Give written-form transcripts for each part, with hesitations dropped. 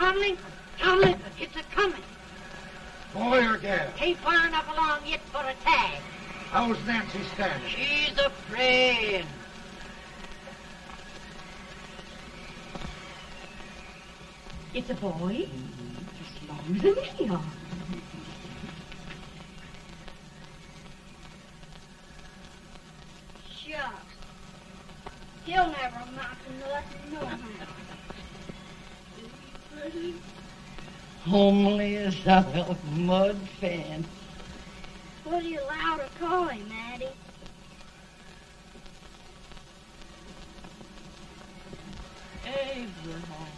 tunneling? Tunneling? It's a-coming. Boy or gal? Ain't far enough along yet for a tag. How's Nancy standing? She's a-praying. It's a boy. As long as a me are. Shucks. He'll never amount to nothing, no. Homely as a little mud fan. What do you allow to call him, Addie? Abraham.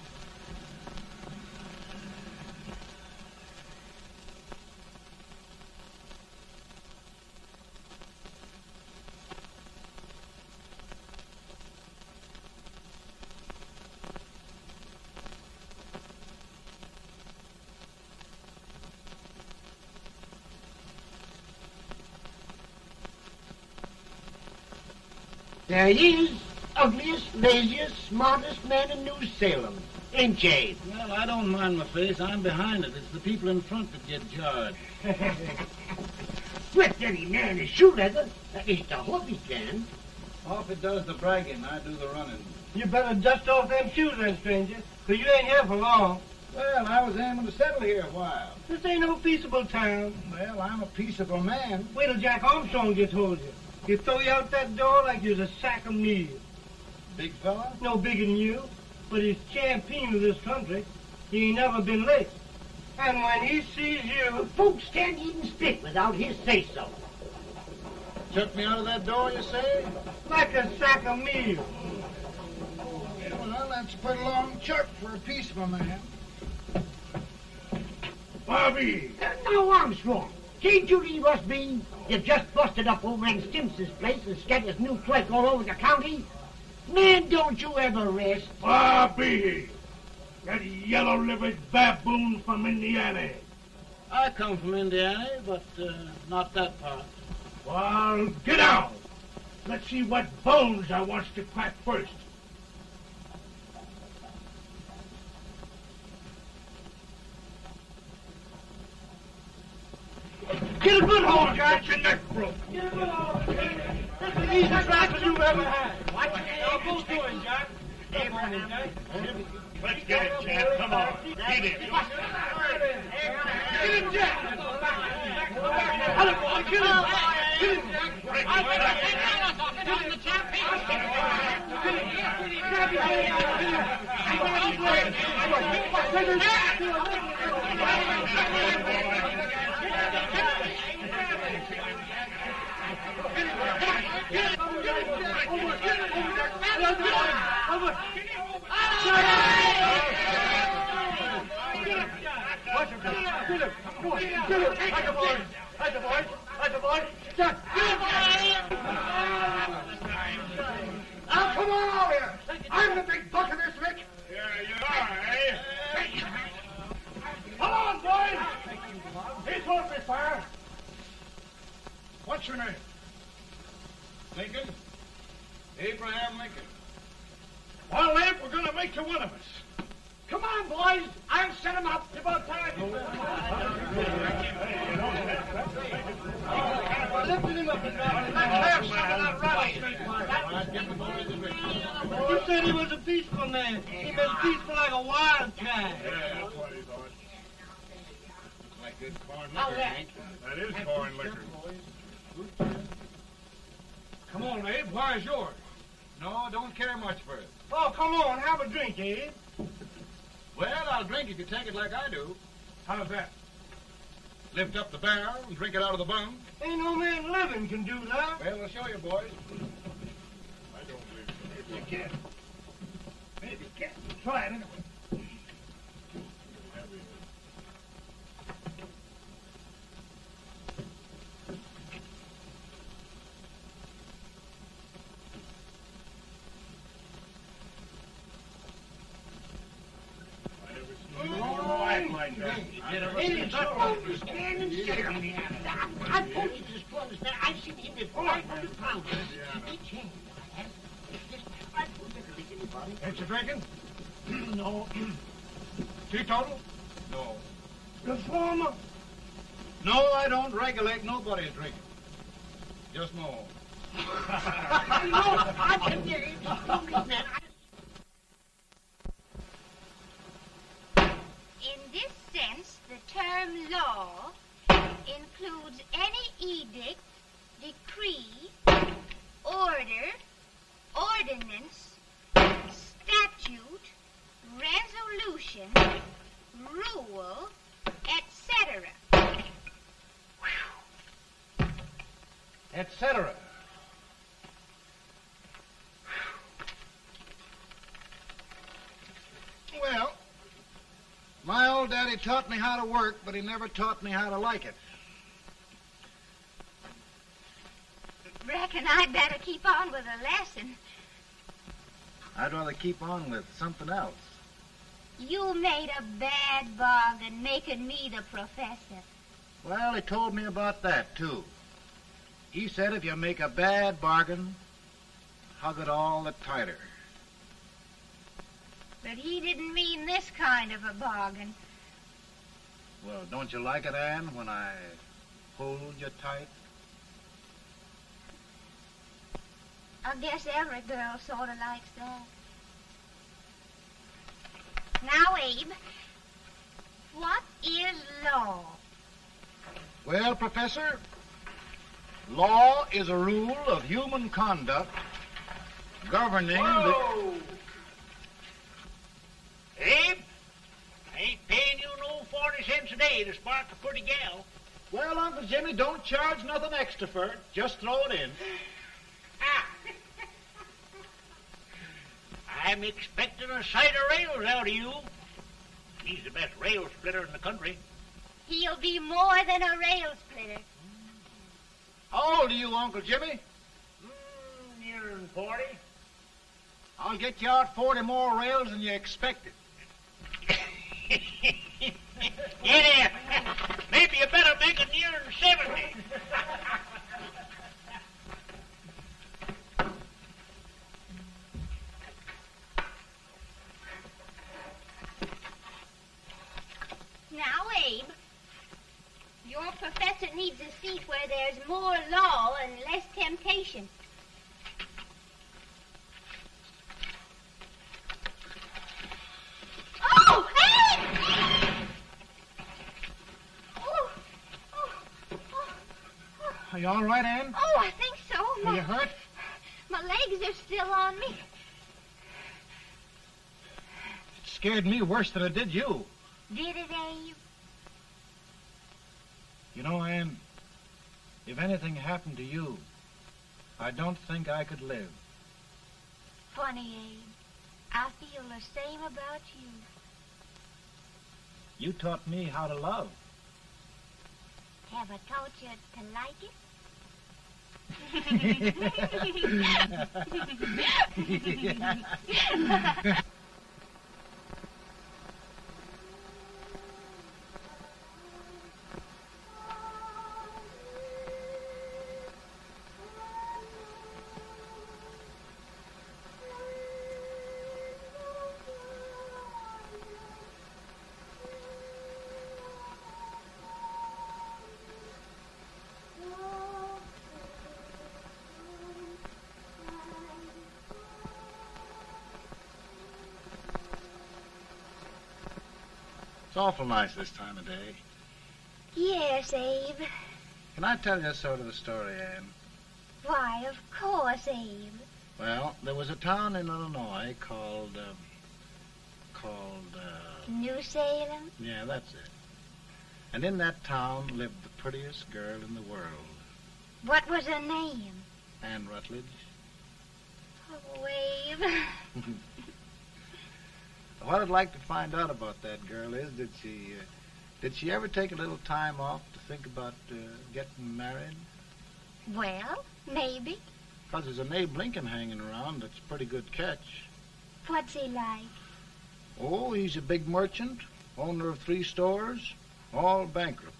There he is, ugliest, laziest, smartest man in New Salem, ain't ye? Well, I don't mind my face. I'm behind it. It's the people in front that get jarred. With any man is shoe leather, at least I hope he can. Offut does the bragging, I do the running. You better dust off them shoes then, stranger, 'cause you ain't here for long. Well, I was aiming to settle here a while. This ain't no peaceable town. Well, I'm a peaceable man. Wait till Jack Armstrong gets hold of you. He'll throw you out that door like you was a sack of meal. Big fella? No bigger than you, but he's champion of this country. He ain't never been late. And when he sees you... Folks can't even speak without his say-so. Took me out of that door, you say? Like a sack of meal. Well, that's a pretty long chuck for a peaceable man. Bobby! Now, Armstrong, can't you leave us be? You've just busted up over in Simpson's place and scattered new clerk all over the county. Man, don't you ever rest. Bobby! That yellow-livered baboon from Indiana. I come from Indiana, but not that part. Well, get out. Let's see what bones I wants to crack first. Get a good hold, Jack. Get your neck broke. Get a good hold. That's the easiest rifle you've ever had. Watch it. Now, go to him, Jack. Come on, Jack. Let's get it, Jack. Come on. Get it. Get him, Jack. Hello, boy. Get him. Get him, Jack. Break I'll his get back. him. Get him, Jack. Get him. Grab his Now, come on over here. I'm the big buck of this lick. Yeah, you are, eh? Come on, boys. He's off me, fire. What's your name? Lincoln? Abraham Lincoln. Well, Lamp, we're going to make you one of us. Come on, boys. I'll set him up. It's about time. Lifting him up and down. Let's have some of that rattlesnake fire. You said he was a peaceful man. He was peaceful like a wildcat. Yeah, that's what he thought. Looks like good corn liquor, Hank. That is corn liquor. Come on, Abe. Where's yours? No, don't care much for it. Oh, come on. Have a drink, Abe. Well, I'll drink if you take it like I do. How's that? Lift up the barrel and drink it out of the bung. Ain't no man living can do that. Well, I'll show you, boys. I don't believe so. Maybe you can. Maybe you can. Try it anyway. Like that. It's always standing still. I told you this was that. I've seen him at 500 pounds. Each hand. I don't think anybody. Ain't you drinking? No. Teetotal? No. Reformer? No, I don't regulate nobody's drinking. Just my own. I can get it. In this sense, the term law includes any edict, decree, order, ordinance, statute, resolution, rule, etc. Etc. Well, my old daddy taught me how to work, but he never taught me how to like it. Reckon I'd better keep on with the lesson. I'd rather keep on with something else. You made a bad bargain making me the professor. Well, he told me about that, too. He said if you make a bad bargain, hug it all the tighter. But he didn't mean this kind of a bargain. Well, don't you like it, Ann, when I hold you tight? I guess every girl sort of likes that. Now, Abe, what is law? Well, Professor, law is a rule of human conduct governing Whoa! Abe, I ain't paying you no 40 cents a day to spark a pretty gal. Well, Uncle Jimmy, don't charge nothing extra for it. Just throw it in. I'm expecting a sight of rails out of you. He's the best rail splitter in the country. He'll be more than a rail splitter. How old are you, Uncle Jimmy? Nearing 40. I'll get you out 40 more rails than you expected. Yeah, maybe you better make it nearing 70. Now, Abe, your professor needs a seat where there's more law and less temptation. Oh, Abe! Are you all right, Ann? Oh, I think so. Are you hurt? My legs are still on me. It scared me worse than it did you. Did it, Abe? You know, Ann, if anything happened to you, I don't think I could live. Funny, Abe. I feel the same about you. You taught me how to love. Have I taught you to like it? It's awful nice this time of day. Yes, Abe. Can I tell you sort of a story, Ann? Why, of course, Abe. Well, there was a town in Illinois called, New Salem? yeah, that's it. And in that town lived the prettiest girl in the world, What was her name? Ann Rutledge. Oh, Abe. What I'd like to find out about that girl is, did she ever take a little time off to think about getting married? Well, maybe. Because there's an Abe Lincoln hanging around that's a pretty good catch. What's he like? Oh, he's a big merchant, owner of 3 stores, all bankrupt.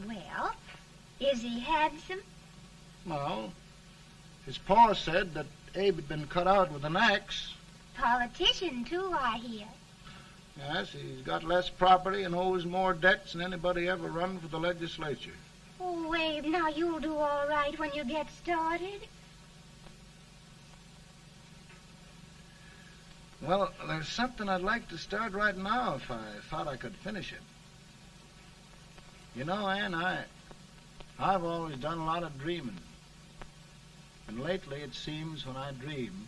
Well, is he handsome? Well, his pa said that Abe had been cut out with an axe. Politician, too, I hear. Yes, he's got less property and owes more debts than anybody ever run for the legislature. Oh, Abe, now you'll do all right when you get started. Well, there's something I'd like to start right now if I thought I could finish it. You know, Ann, I've always done a lot of dreaming. And lately it seems when I dream,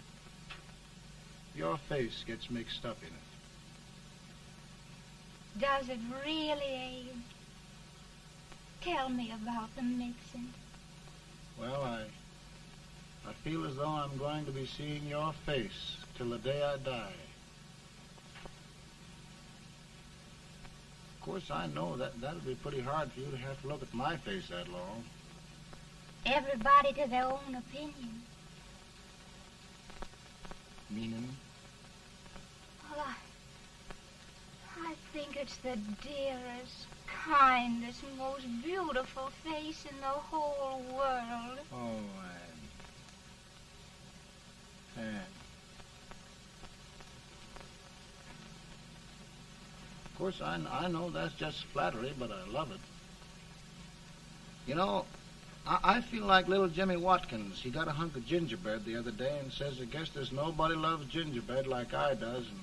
your face gets mixed up in it. Does it really, Abe? Tell me about the mixing. Well, I feel as though I'm going to be seeing your face till the day I die. Of course, I know that'll be pretty hard for you to have to look at my face that long. Everybody to their own opinion. Meaning? Well, I think it's the dearest, kindest, most beautiful face in the whole world. Oh, Ann. Ann. Of course, I know that's just flattery, but I love it. You know, I feel like little Jimmy Watkins. He got a hunk of gingerbread the other day and says, I guess there's nobody loves gingerbread like I does, and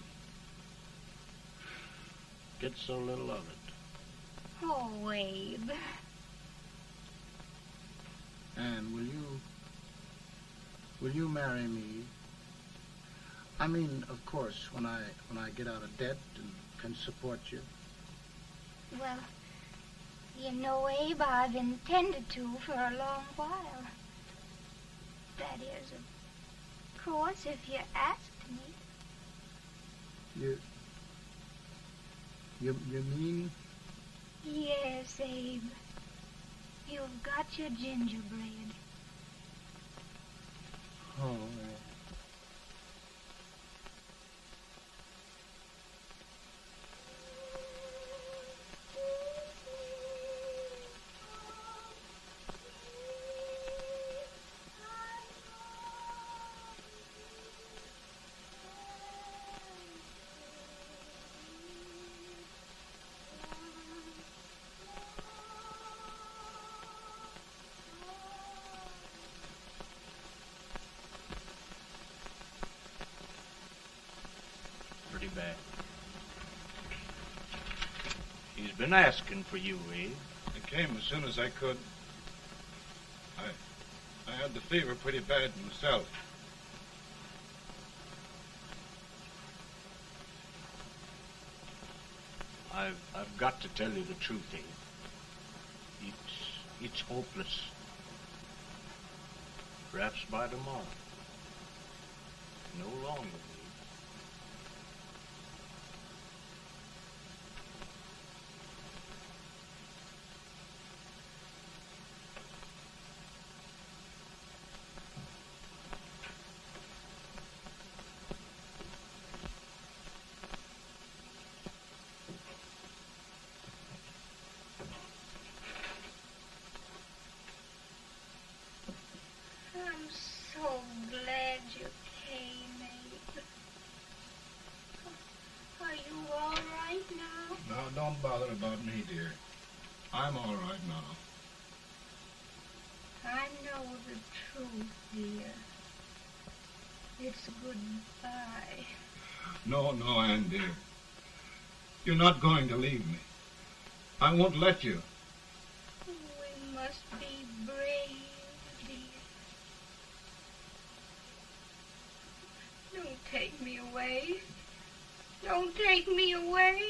gets so little of it. Oh, Abe. Ann, will you marry me? I mean, of course, when I get out of debt and can support you. Well, you know, Abe, I've intended to for a long while. That is, of course, if you asked me. You mean? Yes, Abe. You've got your gingerbread. Oh, Bad. He's been asking for you, eh? I came as soon as I could. I had the fever pretty bad myself. I've got to tell you the truth, Abe. It's hopeless. Perhaps by tomorrow. No longer. Don't bother about me, dear. I'm all right now. I know the truth, dear. It's goodbye. No, Ann, dear. You're not going to leave me. I won't let you. We must be brave, dear. Don't take me away. Don't take me away.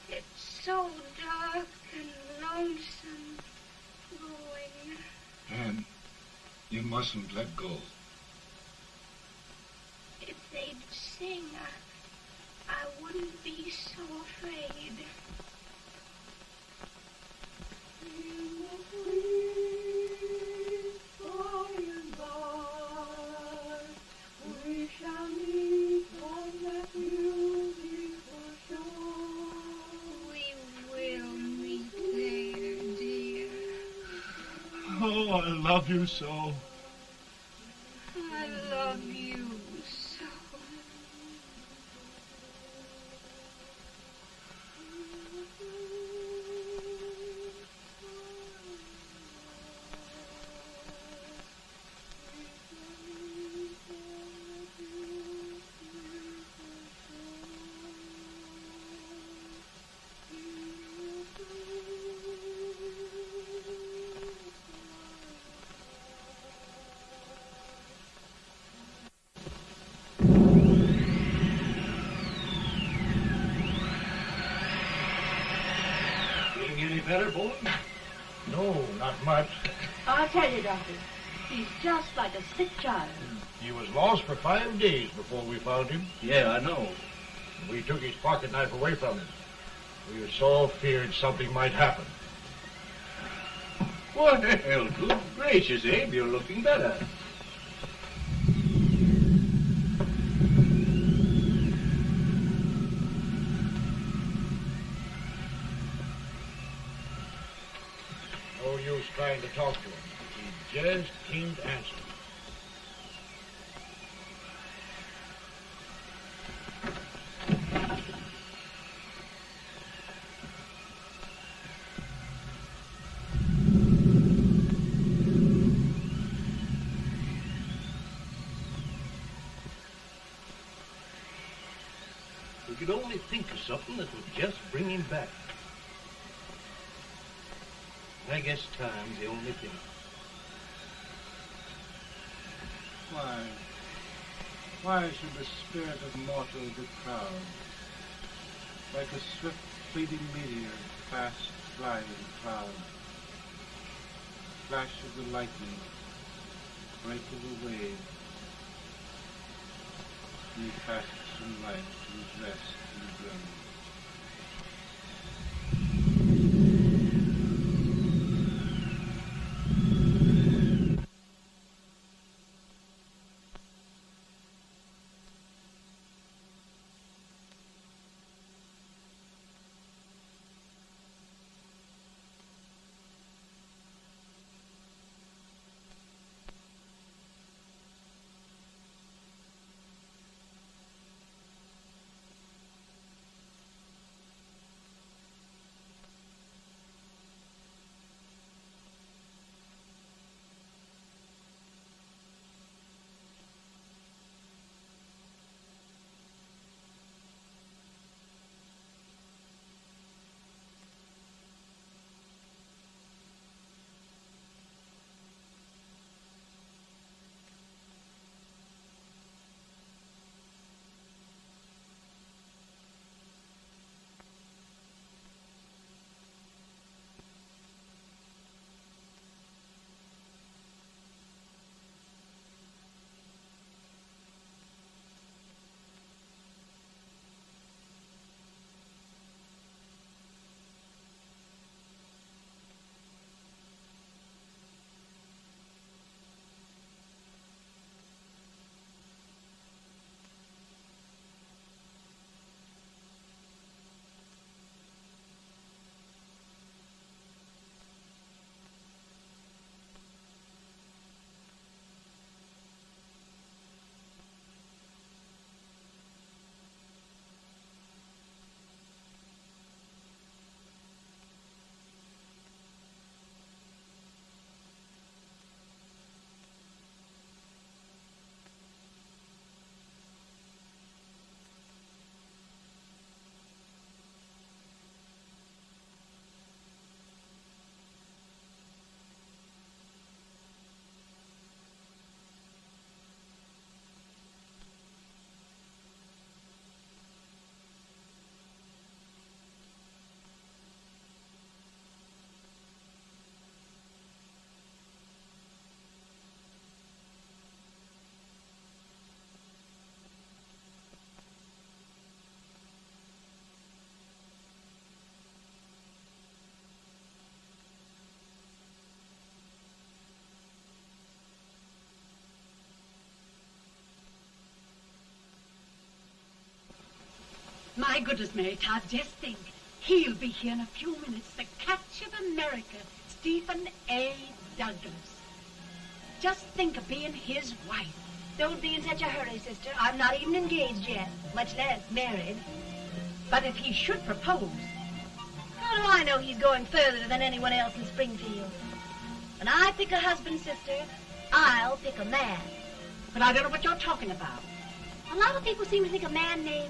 It's so dark and lonesome going. Ann, you mustn't let go. If they'd sing, I wouldn't be so afraid. We shall meet on that beautiful shore. We will meet there, dear. Oh, I love you so. I love you so. better, Boone? No, not much. I'll tell you, Doctor. He's just like a sick child. He was lost for 5 days before we found him. Yeah, I know. We took his pocket knife away from him. We were so feared something might happen. Well, good gracious, Abe, you're looking better. No use trying to talk to him. He just can't answer. We could only think of something that would just bring him back. I guess time's the only thing. Why should the spirit of mortal be proud? Like a swift fleeting meteor, fast flying cloud. Flash of the lightning, break of the wave. He passes from life to his rest in the grave. My goodness, Mary Todd, just think. He'll be here in a few minutes. The catch of America, Stephen A. Douglas. Just think of being his wife. Don't be in such a hurry, sister. I'm not even engaged yet, much less married. But if he should propose... How do I know he's going further than anyone else in Springfield? When I pick a husband, sister, I'll pick a man. But I don't know what you're talking about. A lot of people seem to think a man named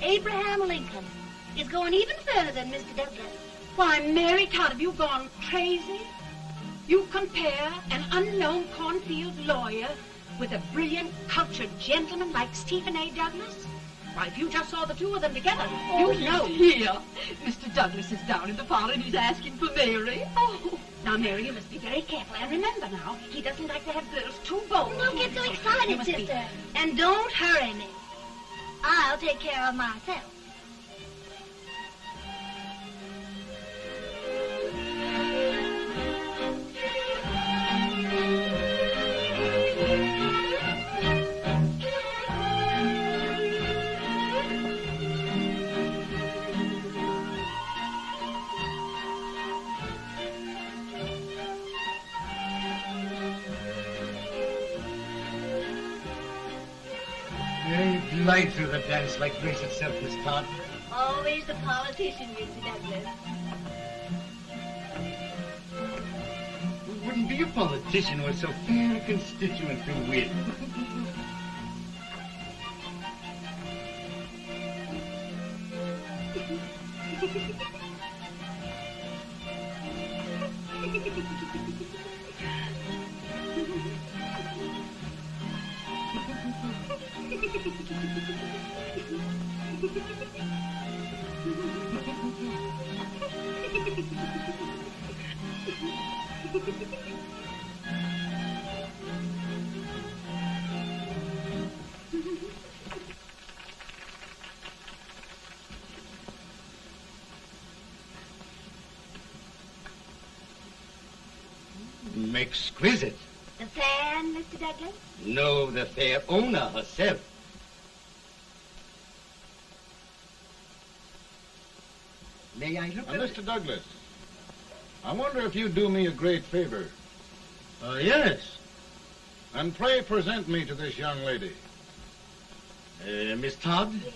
Abraham Lincoln is going even further than Mr. Douglas. Why, Mary Todd, have you gone crazy? You compare an unknown cornfield lawyer with a brilliant, cultured gentleman like Stephen A. Douglas? Why, if you just saw the two of them together, Oh, you'd know. Here. Mr. Douglas is down in the parlor and he's asking for Mary. Oh. Now, Mary, you must be very careful. And remember now, he doesn't like to have girls too bold. Don't get so You excited, must be- sister. And don't hurry me. I'll take care of myself. You glide through the dance like grace itself, Miss Todd. Always the politician, Mr. Douglas. You wouldn't be a politician with so fair a constituent to win. Exquisite. The fan, Mr. Douglas? No, the fair owner herself. May I look at Mr. Douglas, I wonder if you'd do me a great favor. Yes. And pray present me to this young lady. Miss Todd? Yes.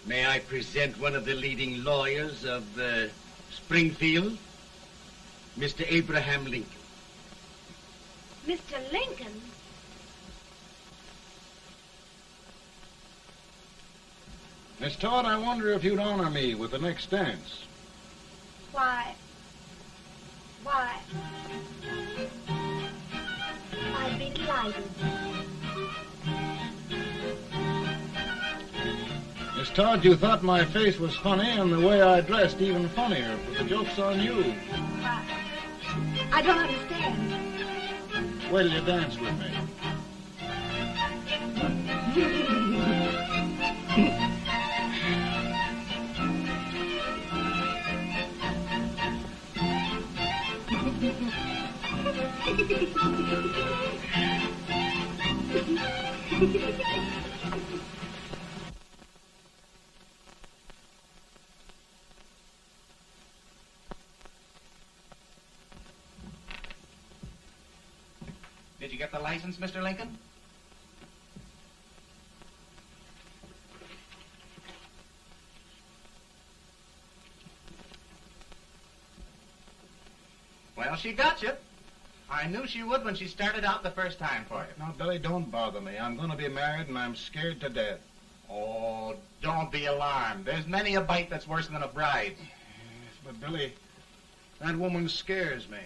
May I present one of the leading lawyers of Springfield, Mr. Abraham Lincoln. Mr. Lincoln? Miss Todd, I wonder if you'd honor me with the next dance. Why? I'd be delighted. Miss Todd, you thought my face was funny and the way I dressed even funnier, but the joke's on you. I don't understand. Wait till you dance with me. Did you get the license, Mr. Lincoln? Well, she got you. I knew she would when she started out the first time for you. Now, Billy, don't bother me. I'm going to be married and I'm scared to death. Oh, don't be alarmed. There's many a bite that's worse than a bride. Yes, but Billy, that woman scares me.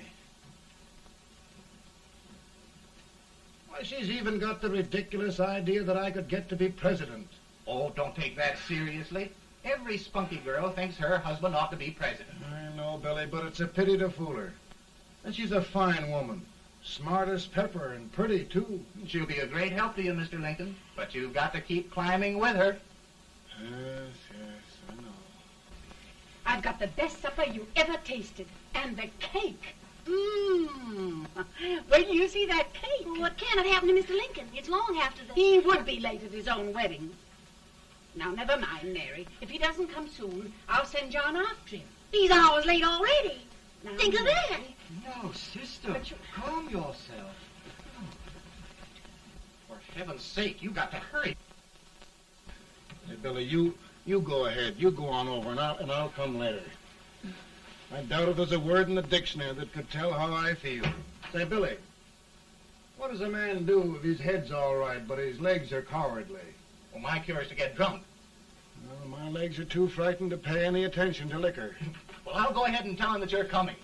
Why, she's even got the ridiculous idea that I could get to be president. Oh, don't take that seriously. Every spunky girl thinks her husband ought to be president. I know, Billy, but it's a pity to fool her. And she's a fine woman. Smart as pepper and pretty, too. She'll be a great help to you, Mr. Lincoln. But you've got to keep climbing with her. Yes, I know. I've got the best supper you ever tasted. And the cake. Mmm. When you see that cake. Well, what can have happened to Mr. Lincoln? It's long after the... He would be late at his own wedding. Now, never mind, Mary. If he doesn't come soon, I'll send John after him. He's hours late already. Now, Think of that. No, sister. Calm yourself. For heaven's sake, you got to hurry. Hey, Billy, you go ahead. You go on over, and I'll come later. I doubt if there's a word in the dictionary that could tell how I feel. Say, Billy, what does a man do if his head's all right, but his legs are cowardly? Well, my cure is to get drunk. Well, my legs are too frightened to pay any attention to liquor. Well, I'll go ahead and tell him that you're coming.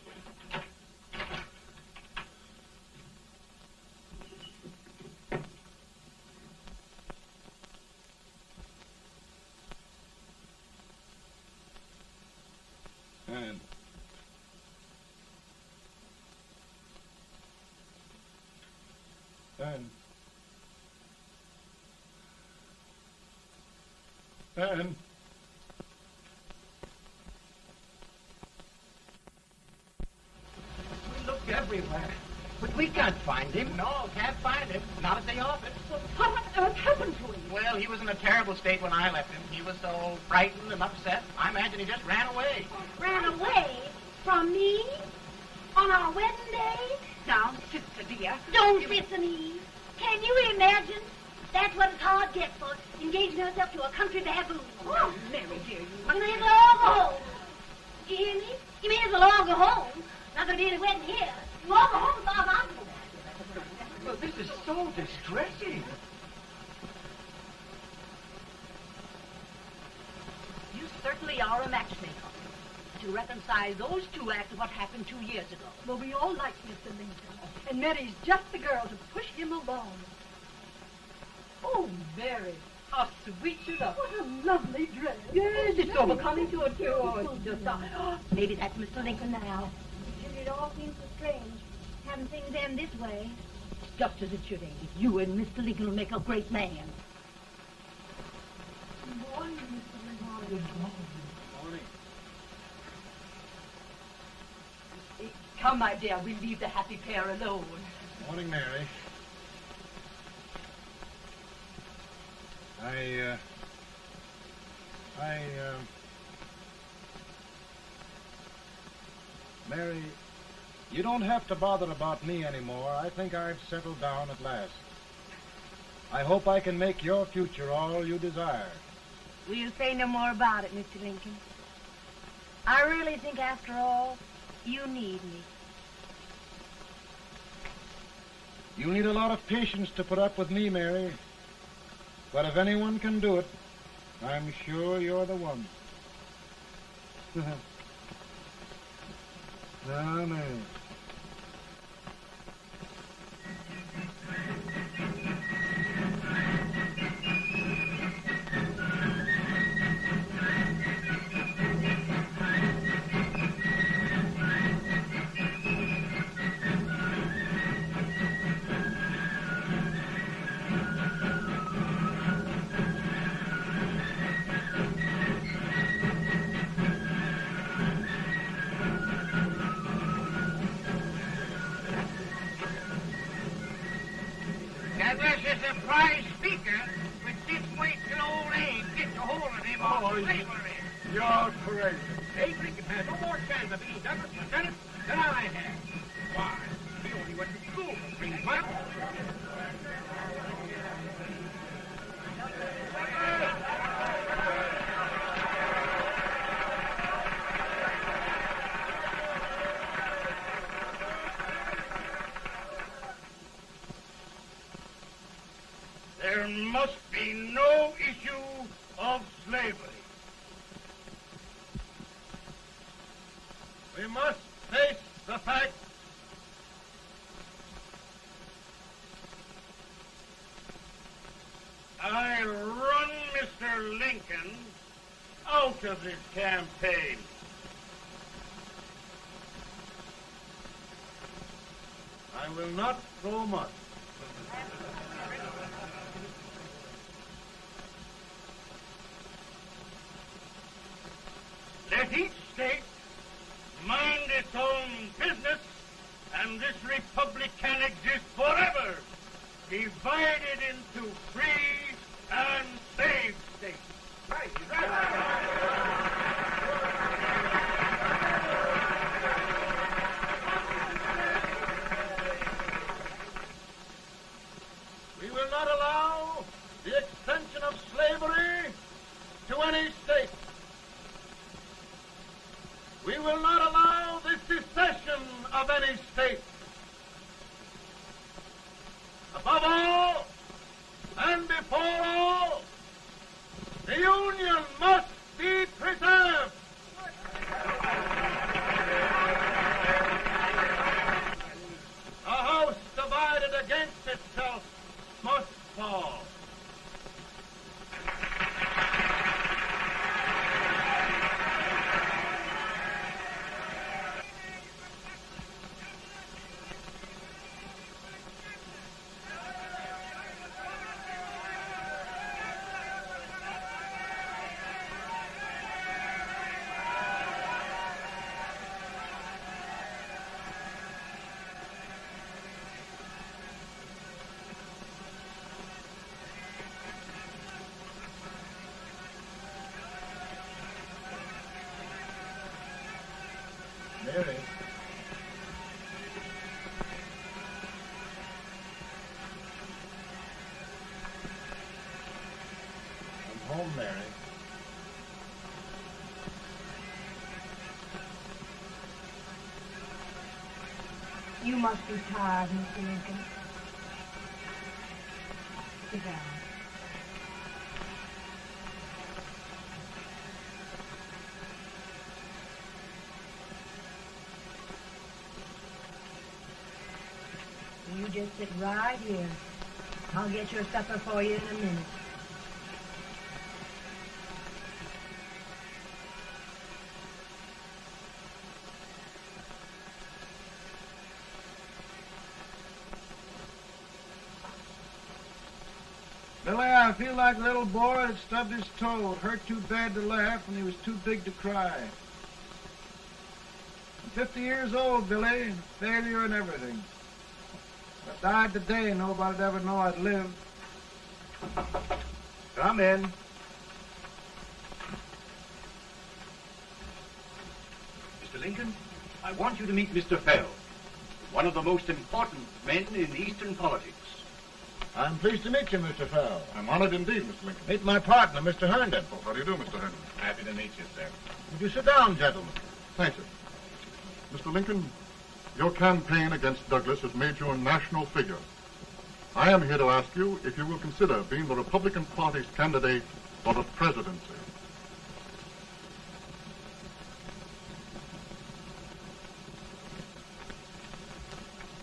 Ann. Ann. Ann. We looked everywhere, but we can't find him. No, can't find him. Not at the office. Well, what on earth happened to him? Well, he was in a terrible state when I left him. He was so frightened and upset. I imagine he just ran away. Ran away from me on our wedding day? Now, sister dear. Don't listen, Eve. Can you imagine? That's what Todd gets for engaging herself to a country baboon. Oh, Mary, dear, You may as well all go home. Do you hear me? You may as well all go home. Not going to be any wedding here. You all go home as far as I'm concerned. Well, this is so distressing. You certainly are a matchmaker. To reconcile those two after what happened 2 years ago. Well, we all like Mr. Lincoln. And Mary's just the girl to push him along. Oh, Mary, how sweet you look. What a lovely dress. Yes, it's so becoming to it, too. Oh, it's just maybe that's Mr. Lincoln now. It all seems so strange, having things end this way. Just as it should end. You and Mr. Lincoln will make a great man. Good morning, Mr. Lincoln. Good morning. Come, my dear, we'll leave the happy pair alone. Morning, Mary. Mary, you don't have to bother about me anymore. I think I've settled down at last. I hope I can make your future all you desire. We'll say no more about it, Mr. Lincoln. I really think, after all, you need me. You need a lot of patience to put up with me, Mary. But if anyone can do it, I'm sure you're the one. Ah, Mary. Douglas is a prize speaker, but this waits till old age gets a hold of him on slavery. You're crazy. Abe Lincoln has no more chance of being Douglas Lieutenant than I have. Why? He only went to school for 3 months. There must be no issue of slavery. We must face the fact I run Mr. Lincoln out of this campaign. I will not throw much. Let each state mind its own business, and this republic can exist forever, divided into free and slave states. Right. We will not allow the extension of slavery to any state. We will not allow the secession of any state. Above all, and before all, the Union must Mary. I'm home, Mary. You must be tired, Mr. Lincoln. Sit down. You just sit right here. I'll get your supper for you in a minute. Billy, I feel like a little boy that stubbed his toe. It hurt too bad to laugh, and he was too big to cry. I'm 50 years old, Billy. Failure and everything. If I died today, nobody'd ever know I'd lived. Come in. Mr. Lincoln, I want you to meet Mr. Fell, one of the most important men in Eastern politics. I'm pleased to meet you, Mr. Fell. I'm honored indeed, Mr. Lincoln. Meet my partner, Mr. Herndon. Oh, how do you do, Mr. Herndon? Happy to meet you, sir. Would you sit down, gentlemen? Thank you. Mr. Lincoln, your campaign against Douglas has made you a national figure. I am here to ask you if you will consider being the Republican Party's candidate for the presidency.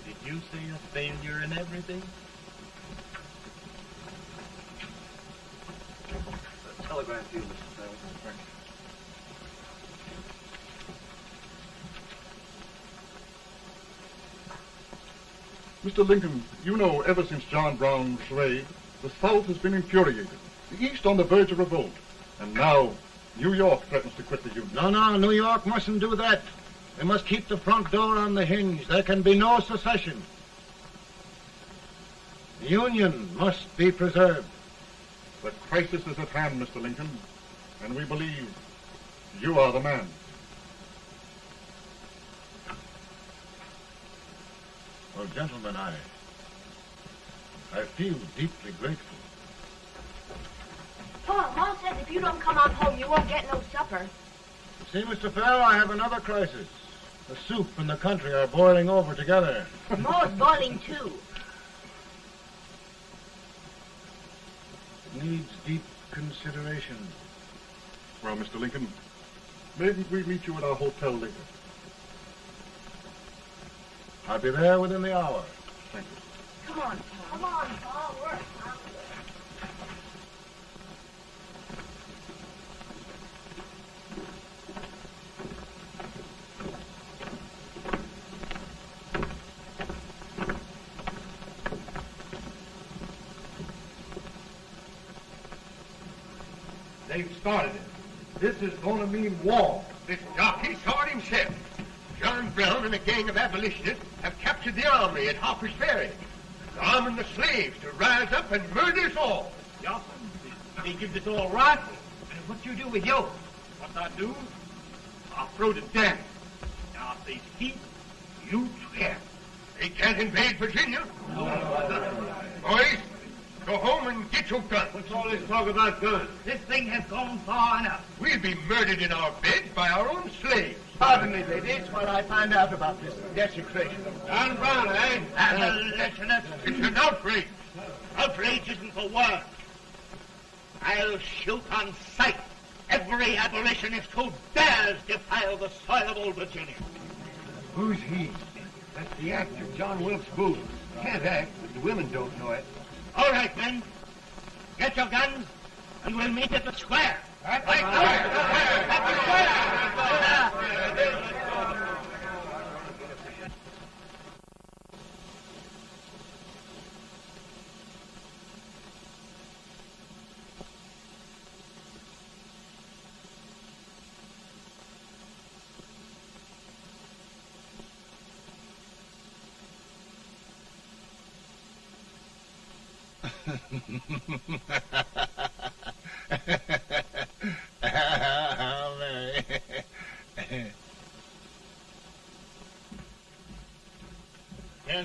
Did you say a failure in everything? Telegram to you, Mr. Fell. Mr. Lincoln, you know ever since John Brown's raid, the South has been infuriated, the East on the verge of revolt, and now New York threatens to quit the Union. No, New York mustn't do that. They must keep the front door on the hinge. There can be no secession. The Union must be preserved. The crisis is at hand, Mr. Lincoln, and we believe you are the man. Well, gentlemen, I feel deeply grateful. Pa, Ma says if you don't come on home, you won't get no supper. See, Mr. Fell, I have another crisis. The soup and the country are boiling over together. Ma's boiling, too. It needs deep consideration. Well, Mr. Lincoln, maybe we meet you at our hotel later. I'll be there within the hour. Thank you. Come on, Pa. Come on, Pa. We're hungry. They've started it. This is going to mean war. This jockey saw it himself. John Brown and a gang of abolitionists have captured the armory at Harper's Ferry. They're arming the slaves to rise up and murder us all. Yeah, they give us all rifles. And what you do with yours? What I do? I'll throw to death. Now, if they speak, you swear. They can't invade Virginia. Boys, go home and get your guns. What's all this talk about guns? This thing has gone far enough. We'll be murdered in our beds by our own slaves. Pardon me, ladies, while I find out about this desecration. John Brown, eh? Abolitionists. It's an outrage. Outrage isn't the word. I'll shoot on sight every abolitionist who dares defile the soil of old Virginia. Who's he? That's the actor, John Wilkes Booth. Can't act, but the women don't know it. All right, men. Get your guns, and we'll meet at the square. At the square!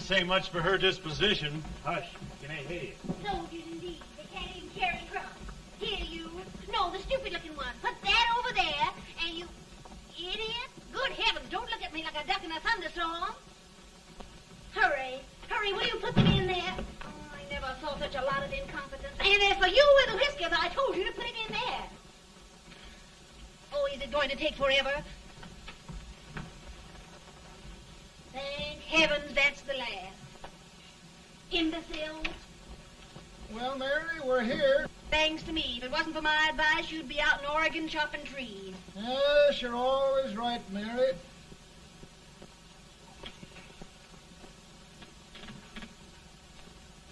say much for her disposition. Hush. Can I hear you? Soldiers indeed. They can't even carry crumbs. Here, you. No, the stupid-looking one. Put that over there, and you... Idiot. Good heavens, don't look at me like a duck in a thunderstorm. Hurry. Hurry, will you put them in there? Oh, I never saw such a lot of incompetence. And as for you with the whiskers, I told you to put it in there. Oh, is it going to take forever? Thank heavens that's the last. Imbeciles. Well, Mary, we're here. Thanks to me. If it wasn't for my advice, you'd be out in Oregon chopping trees. Yes, you're always right, Mary.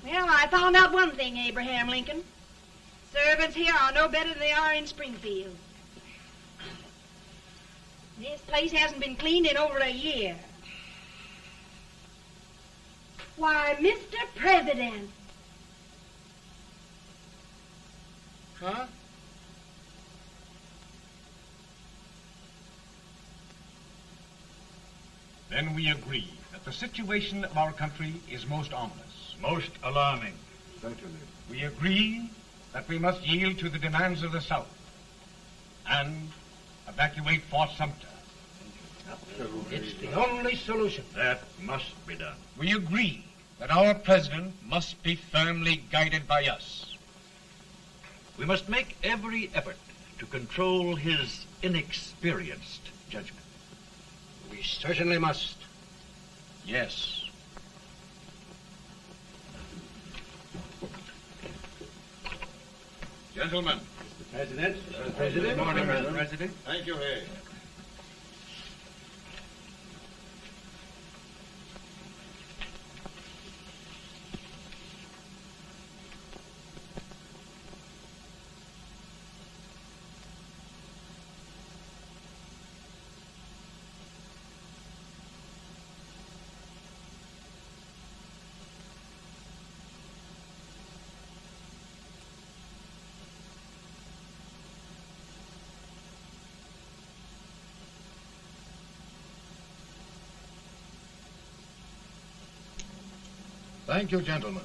Well, I found out one thing, Abraham Lincoln. Servants here are no better than they are in Springfield. This place hasn't been cleaned in over a year. Why, Mr. President. Huh? Then we agree that the situation of our country is most ominous. Most alarming. Certainly. We agree that we must yield to the demands of the South and evacuate Fort Sumter. It's the only solution. That must be done. We agree that our president must be firmly guided by us. We must make every effort to control his inexperienced judgment. We certainly must. Yes. Gentlemen. President. Good morning, Mr. President. Thank you, Hay. Thank you, gentlemen.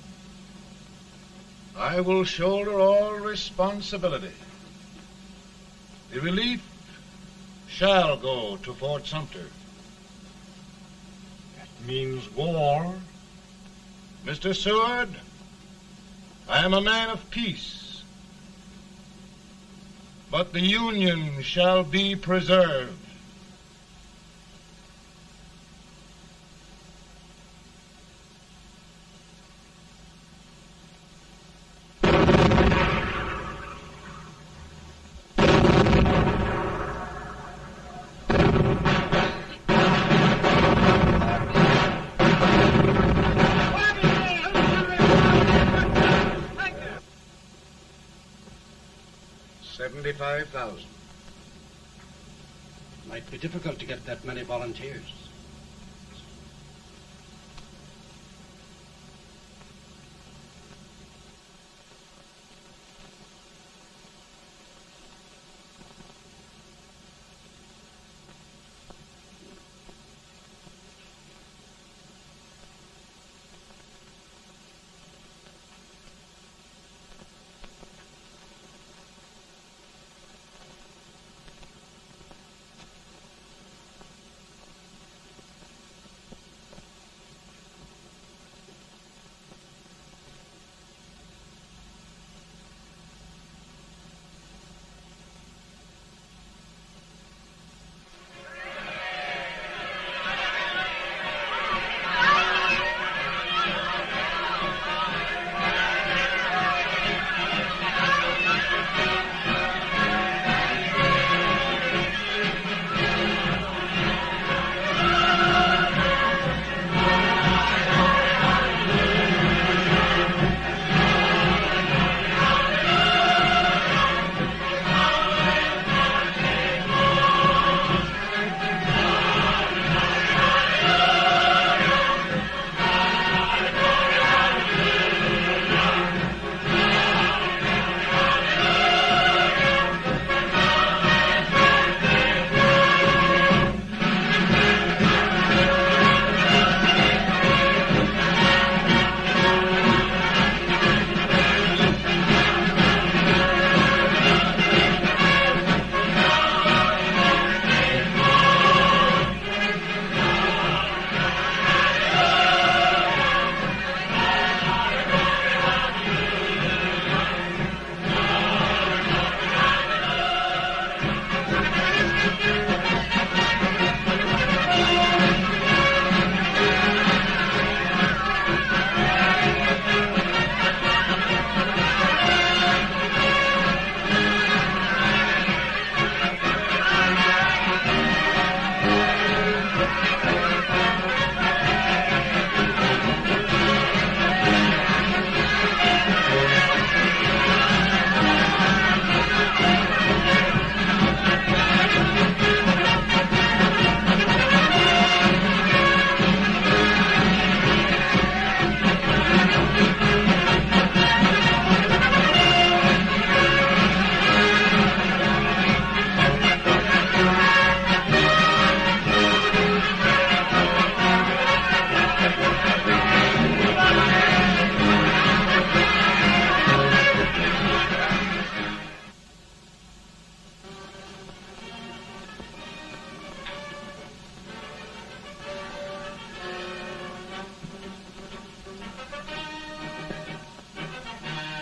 I will shoulder all responsibility. The relief shall go to Fort Sumter. That means war. Mr. Seward, I am a man of peace, but the Union shall be preserved. $75,000. Might be difficult to get that many volunteers.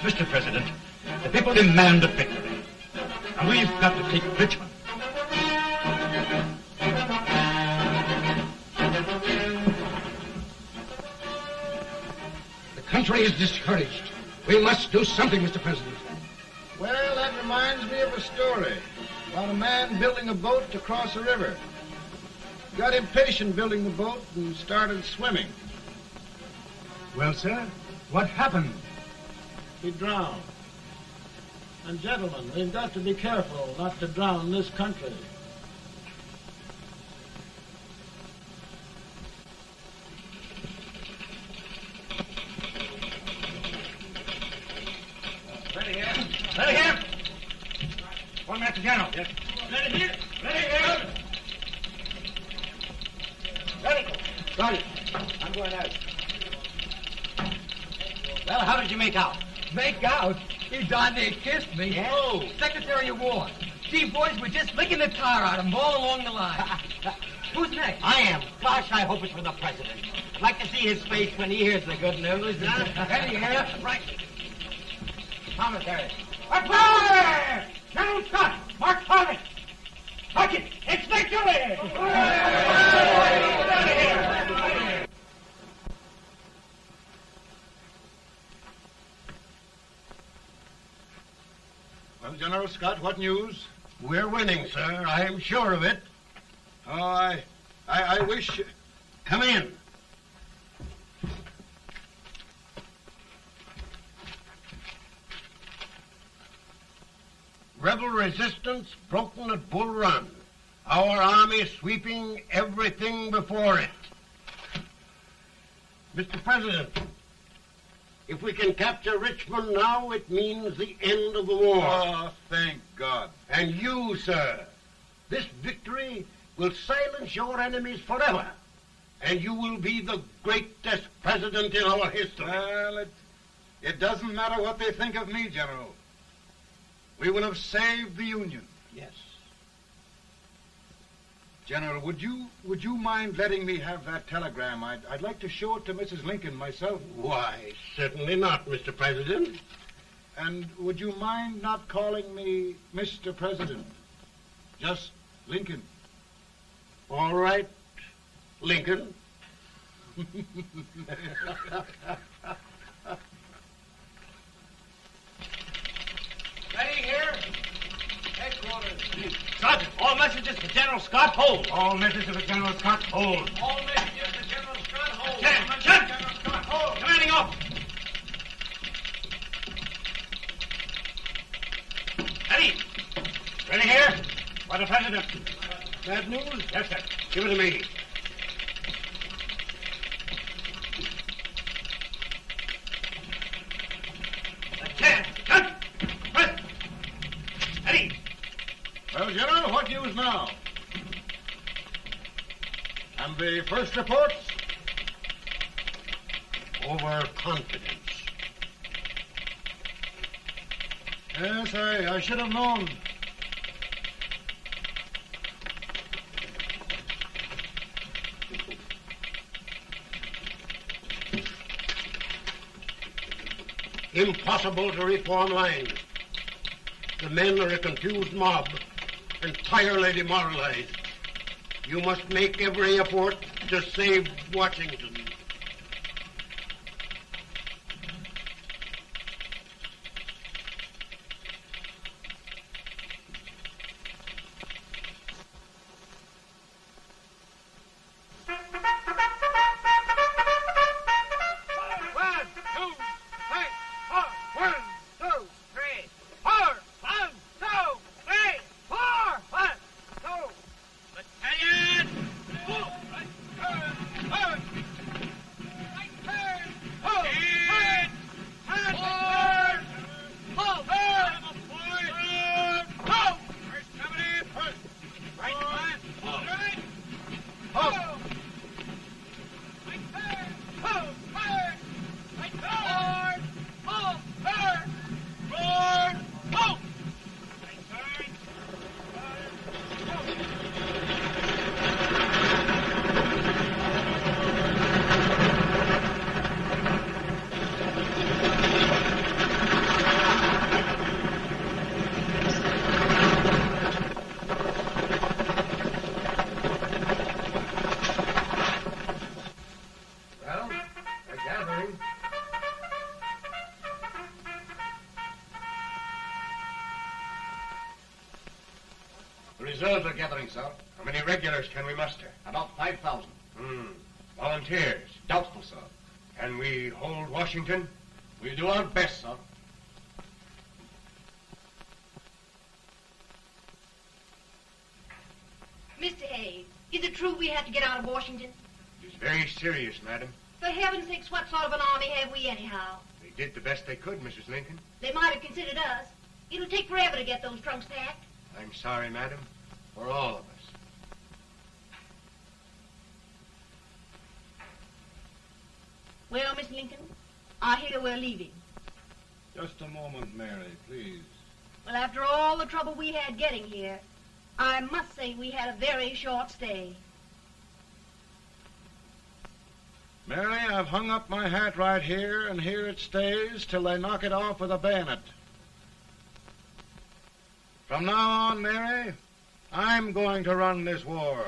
Mr. President, the people demand a victory. And we've got to take Richmond. The country is discouraged. We must do something, Mr. President. Well, that reminds me of a story about a man building a boat to cross a river. Got impatient building the boat and started swimming. Well, sir, what happened? He drowned. And gentlemen, we've got to be careful not to drown this country. Ready here. Ready here. One Master General. Yes. Ready here. Ready here. Ready. Got it. I'm going out. Well, how did you make out? Make out? He darn near kissed me. Yeah? Oh, Secretary of War. Gee, boys, we're just licking the tar out of him all along the line. Who's next? I am. Gosh, I hope it's for the President. I'd like to see his face when he hears the good news. Ready here. Right. Commissary. Fire! General Scott! Mark Harvey! Crockett! It's victory! Well, General Scott, what news? We're winning, sir. I am sure of it. Oh, I wish... Come in. Rebel resistance broken at Bull Run. Our army sweeping everything before it. Mr. President, if we can capture Richmond now, it means the end of the war. Oh, thank God. And you, sir, this victory will silence your enemies forever. And you will be the greatest president in our history. Well, it doesn't matter what they think of me, General. We will have saved the Union. Yes. General, would you mind letting me have that telegram? I'd like to show it to Mrs. Lincoln myself. Why, certainly not, Mr. President. And would you mind not calling me Mr. President? Just Lincoln. All right, Lincoln. Ready here. Headquarters. Sergeant, all messages for General Scott, hold. All messages for General Scott, hold. All messages for General Scott, hold. General Scott, hold. Commanding officer. Ready. Ready here. For the President. Bad news? Yes, sir. Give it to me. Well, General, what news now? And the first reports? Overconfidence. Yes, I should have known. Impossible to reform lines. The men are a confused mob, entirely demoralized. You must make every effort to save Washington. swells are gathering, sir. How many regulars can we muster? About 5,000. Volunteers? Doubtful, sir. Can we hold Washington? We'll do our best, sir. Mr. Hayes, is it true we have to get out of Washington? It's very serious, madam. For heaven's sakes, what sort of an army have we anyhow? They did the best they could, Mrs. Lincoln. They might have considered us. It'll take forever to get those trunks packed. I'm sorry, madam, for all of us. Well, Miss Lincoln, I hear we're leaving. Just a moment, Mary, please. Well, after all the trouble we had getting here, I must say we had a very short stay. Mary, I've hung up my hat right here, and here it stays till they knock it off with a bayonet. From now on, Mary, I'm going to run this war.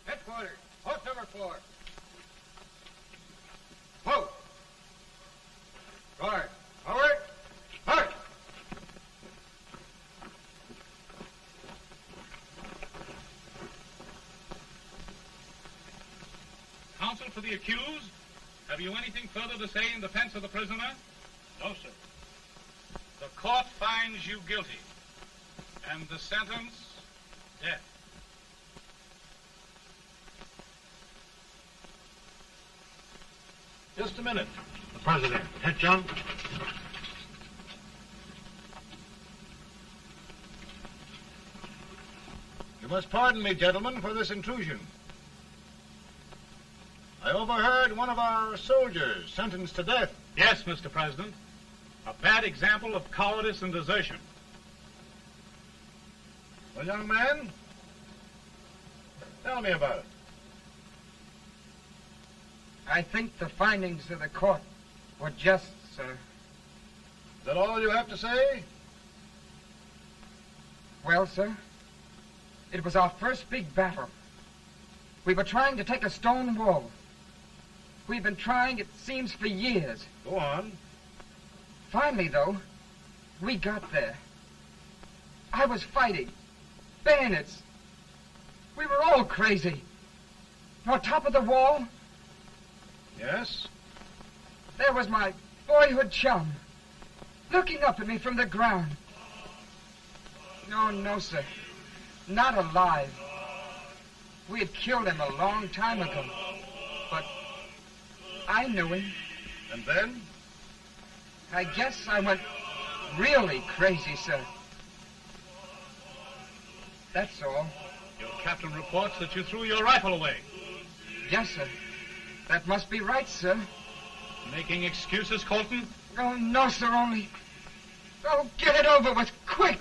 Headquarters, post number 4. Whoa! Guard, forward, march! Counsel for the accused, have you anything further to say in defense of the prisoner? No, sir. The court finds you guilty, and the sentence, death. Just a minute. The President. Attention. You must pardon me, gentlemen, for this intrusion. I overheard one of our soldiers sentenced to death. Yes, Mr. President. A bad example of cowardice and desertion. Well, young man, tell me about it. I think the findings of the court were just, sir. Is that all you have to say? Well, sir, it was our first big battle. We were trying to take a stone wall. We've been trying, it seems, for years. Go on. Finally, though, we got there. I was fighting. Bayonets. We were all crazy. On top of the wall, Yes? there was my boyhood chum, looking up at me from the ground. No, sir. Not alive. We had killed him a long time ago. But I knew him. And then? I guess I went really crazy, sir. That's all. Your captain reports that you threw your rifle away. Yes, sir. That must be right, sir. Making excuses, Colton? Oh, no, sir, only... Oh, get it over with, quick!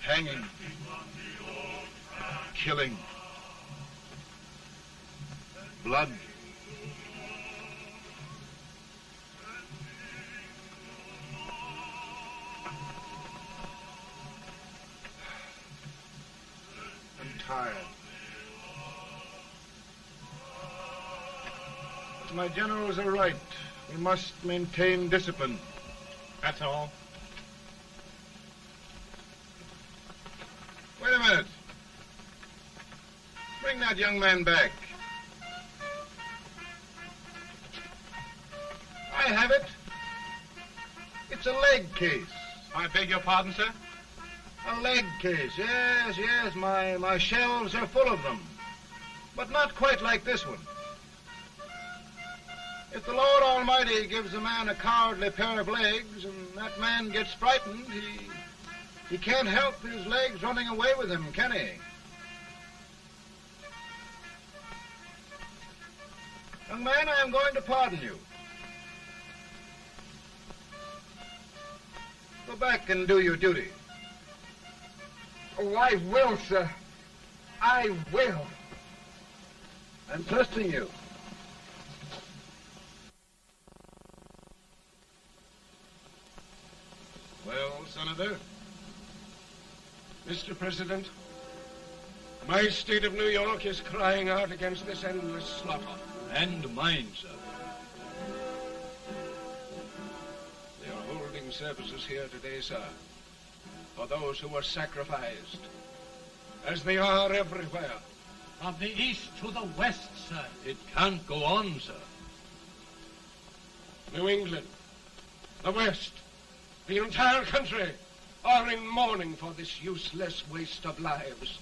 Hanging. Killing. Blood. I'm tired. But my generals are right. We must maintain discipline. That's all. Wait a minute. Bring that young man back. I have it. It's a leg case. I beg your pardon, sir? A leg case, yes. My shelves are full of them. But not quite like this one. If the Lord Almighty gives a man a cowardly pair of legs and that man gets frightened, he can't help his legs running away with him, can he? Young man, I am going to pardon you. Go back and do your duty. Oh, I will, sir. I will. I'm trusting you. Well, Senator, Mr. President, My state of New York is crying out against this endless slaughter. And mine, sir. They are holding services here today, sir, for those who were sacrificed, as they are everywhere. From the east to the west, sir. It can't go on, sir. New England, the West, the entire country are in mourning for this useless waste of lives.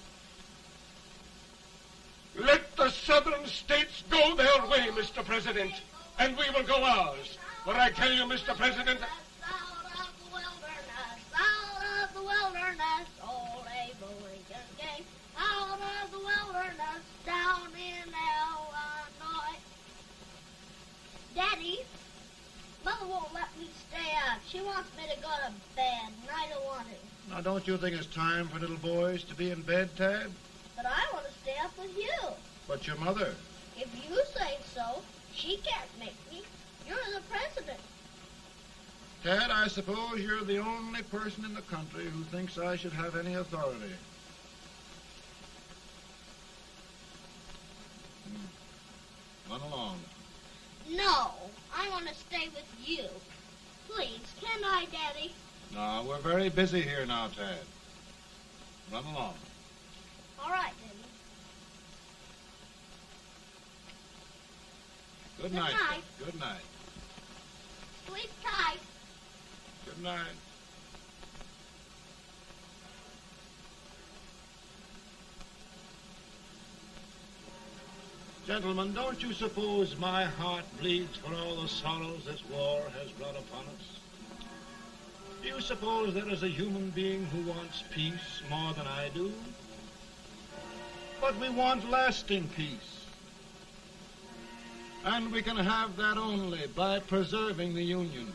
Let the southern states go their way, Mr. President, and we will go ours. For I tell you, Mr. President... Out of the wilderness, old Abe Lincoln came. Out of the wilderness, down in Illinois. Daddy, Mother won't let me stay out. She wants me to go to bed, and I don't want to. Now, don't you think it's time for little boys to be in bed, Tad? But I want to stay up with you. But your mother? If you say so, she can't make me. You're the president. Tad, I suppose you're the only person in the country who thinks I should have any authority. Run along. No, I want to stay with you. Please, can I, Daddy? No, we're very busy here now, Tad. Run along. All right, Daddy. Good night. Good night. Sleep tight. Good night. Gentlemen, don't you suppose my heart bleeds for all the sorrows this war has brought upon us? Do you suppose there is a human being who wants peace more than I do? But we want lasting peace. And we can have that only by preserving the Union.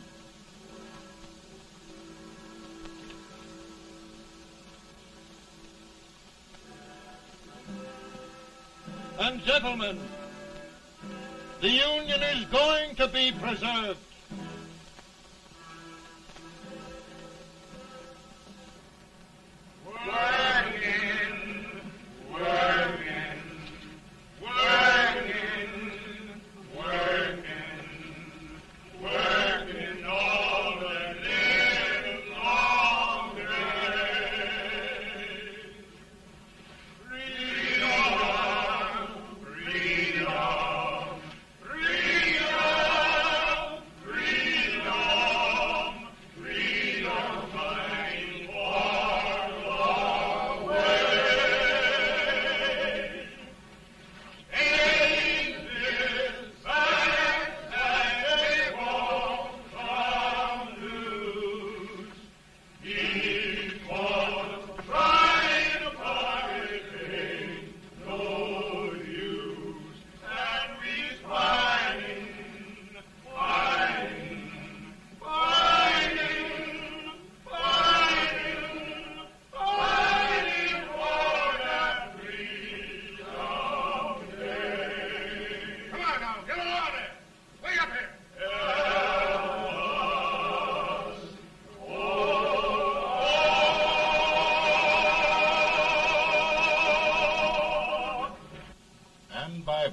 And gentlemen, the Union is going to be preserved.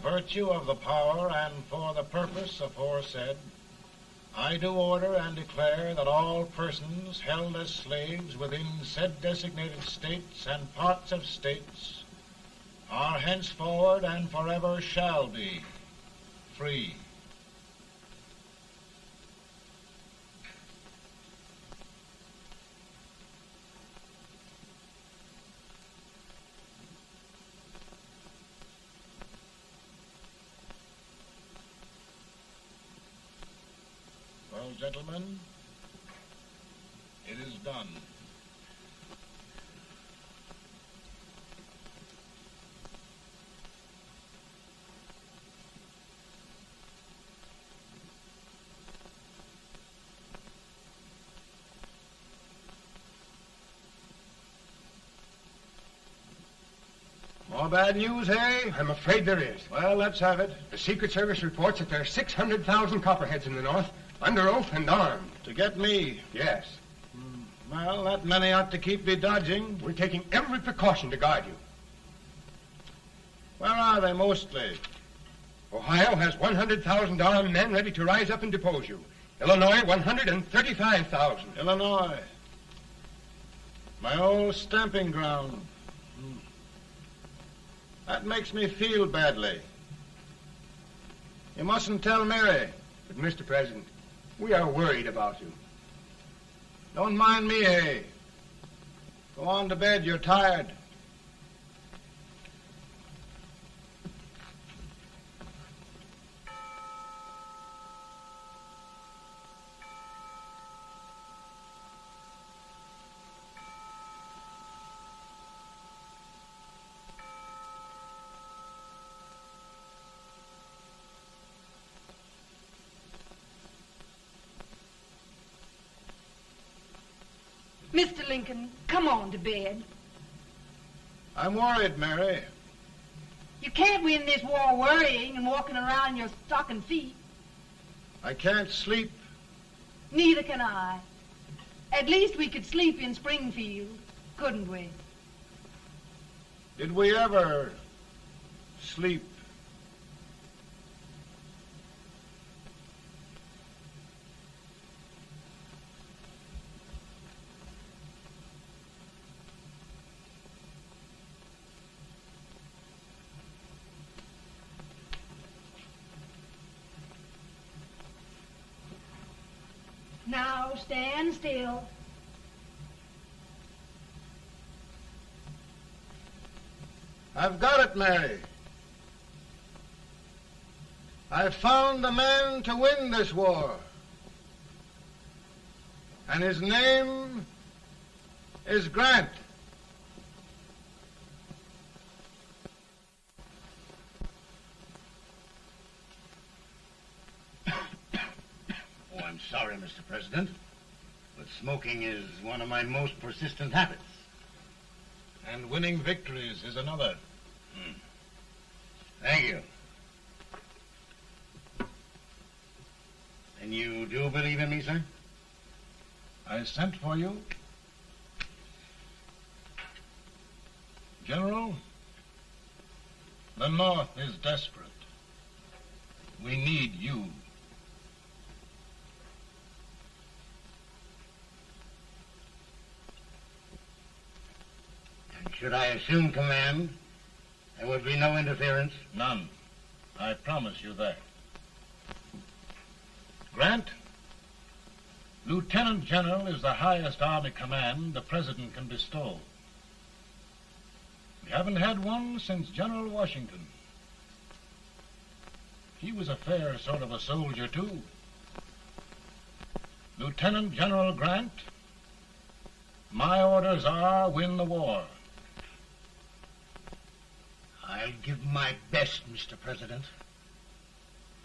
Virtue of the power and for the purpose aforesaid, I do order and declare that all persons held as slaves within said designated states and parts of states are henceforward and forever shall be free. Well, gentlemen, it is done. More bad news, eh? I'm afraid there is. Well, let's have it. The Secret Service reports that there are 600,000 Copperheads in the North, under oath and armed. To get me? Yes. Well, that many ought to keep me dodging. We're taking every precaution to guard you. are they mostly? Ohio has 100,000 armed men ready to rise up and depose you. Illinois, 135,000. Illinois. My old stamping ground. That makes me feel badly. You mustn't tell Mary. But, Mr. President, we are worried about you. Don't mind me, eh? Go on to bed. You're tired. Mr. Lincoln, come on to bed. I'm worried, Mary. You can't win this war worrying and walking around in your stocking feet. I can't sleep. Neither can I. At least we could sleep in Springfield, couldn't we? Did we ever sleep? Now stand still. I've got it, Mary. I've found the man to win this war. And his name is Grant. Oh, I'm sorry, Mr. President, but smoking is one of my most persistent habits. And winning victories is another. Thank you. And you do believe in me, sir? I sent for you. General, the North is desperate. We need you. And should I assume command, there would be no interference? None. I promise you that. Grant, Lieutenant General is the highest army command the President can bestow. We haven't had one since General Washington. He was a fair sort of a soldier, too. Lieutenant General Grant, my orders are win the war. I'll give my best, Mr. President.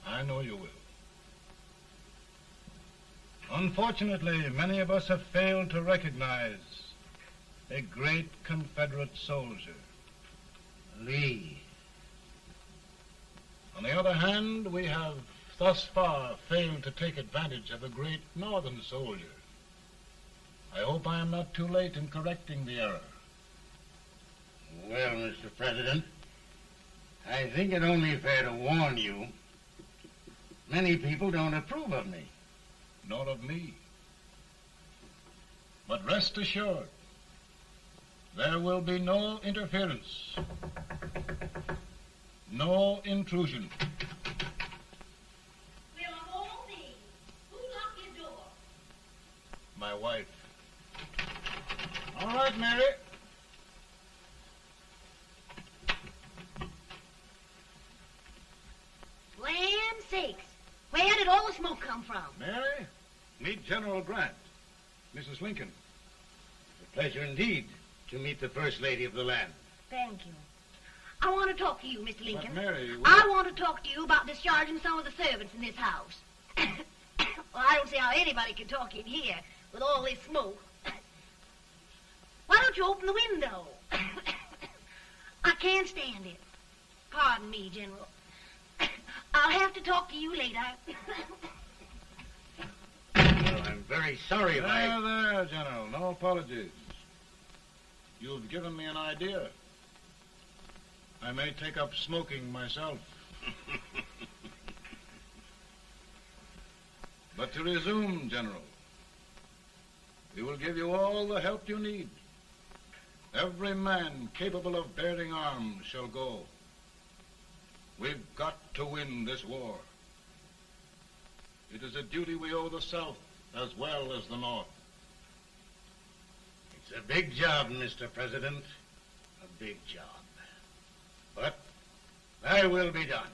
I know you will. Unfortunately, many of us have failed to recognize a great Confederate soldier. Lee. On the other hand, we have thus far failed to take advantage of a great Northern soldier. I hope I am not too late in correcting the error. Well, Mr. President, I think it only fair to warn you. Many people don't approve of me. Nor of me. But rest assured, there will be no interference, no intrusion. Well, of all things, who locked your door? My wife. All right, Mary. Land sakes, where did all the smoke come from? Mary, meet General Grant. Mrs. Lincoln. A pleasure indeed to meet the First Lady of the land. Thank you. I want to talk to you, Mr. Lincoln. But Mary, I want to talk to you about discharging some of the servants in this house. Well, I don't see how anybody can talk in here with all this smoke. Why don't you open the window? I can't stand it. Pardon me, General. I'll have to talk to you later. Well, I'm very sorry if There, General. No apologies. You've given me an idea. I may take up smoking myself. But to resume, General, we will give you all the help you need. Every man capable of bearing arms shall go. We've got to win this war. It is a duty we owe the South as well as the North. It's a big job, Mr. President. A big job. But thy will be done.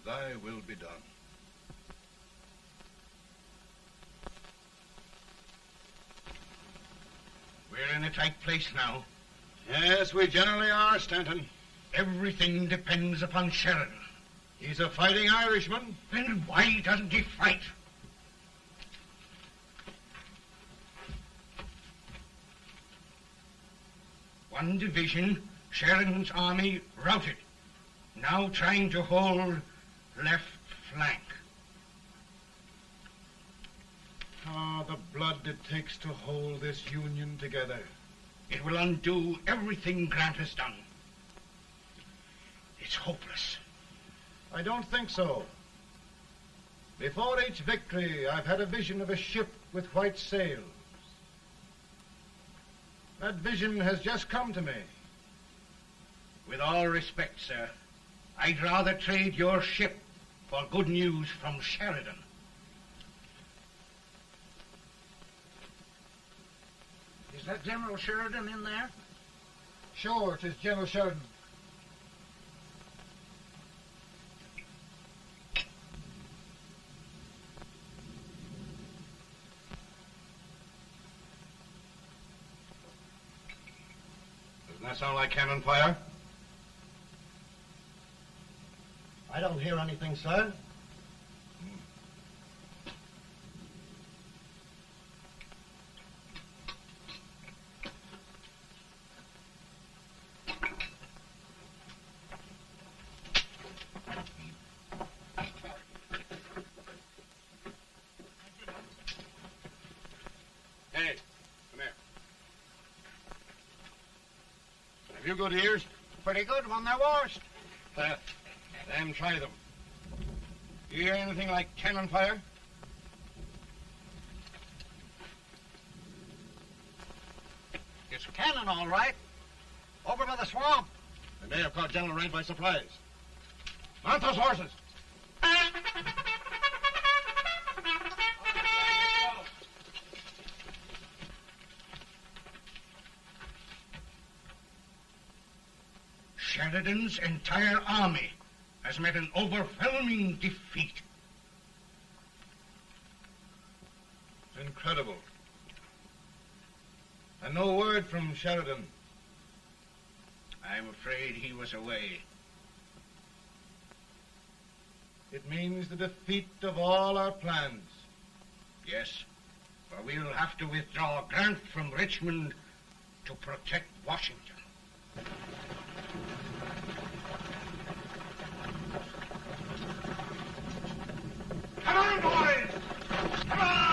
Thy will be done. We're in a tight place now. Yes, we generally are, Stanton. Everything depends upon Sheridan. He's a fighting Irishman. Then why doesn't he fight? One division, Sheridan's army, routed. Now trying to hold left flank. Ah, the blood it takes to hold this Union together. It will undo everything Grant has done. It's hopeless. I don't think so. Before each victory, I've had a vision of a ship with white sails. That vision has just come to me. With all respect, sir, I'd rather trade your ship for good news from Sheridan. Is that General Sheridan in there? Sure, it is General Sheridan. Doesn't that sound like cannon fire? I don't hear anything, sir. Hey, come here. Have you good ears? Pretty good when they're washed. Then try them. You hear anything like cannon fire? It's cannon, all right. Over by the swamp. They may have caught General Rank by surprise. Mount those horses. Sheridan's entire army has met an overwhelming defeat. Incredible. And no word from Sheridan. I'm afraid he was away. It means the defeat of all our plans. Yes, for we'll have to withdraw Grant from Richmond to protect Washington. Come on, boys! Come on!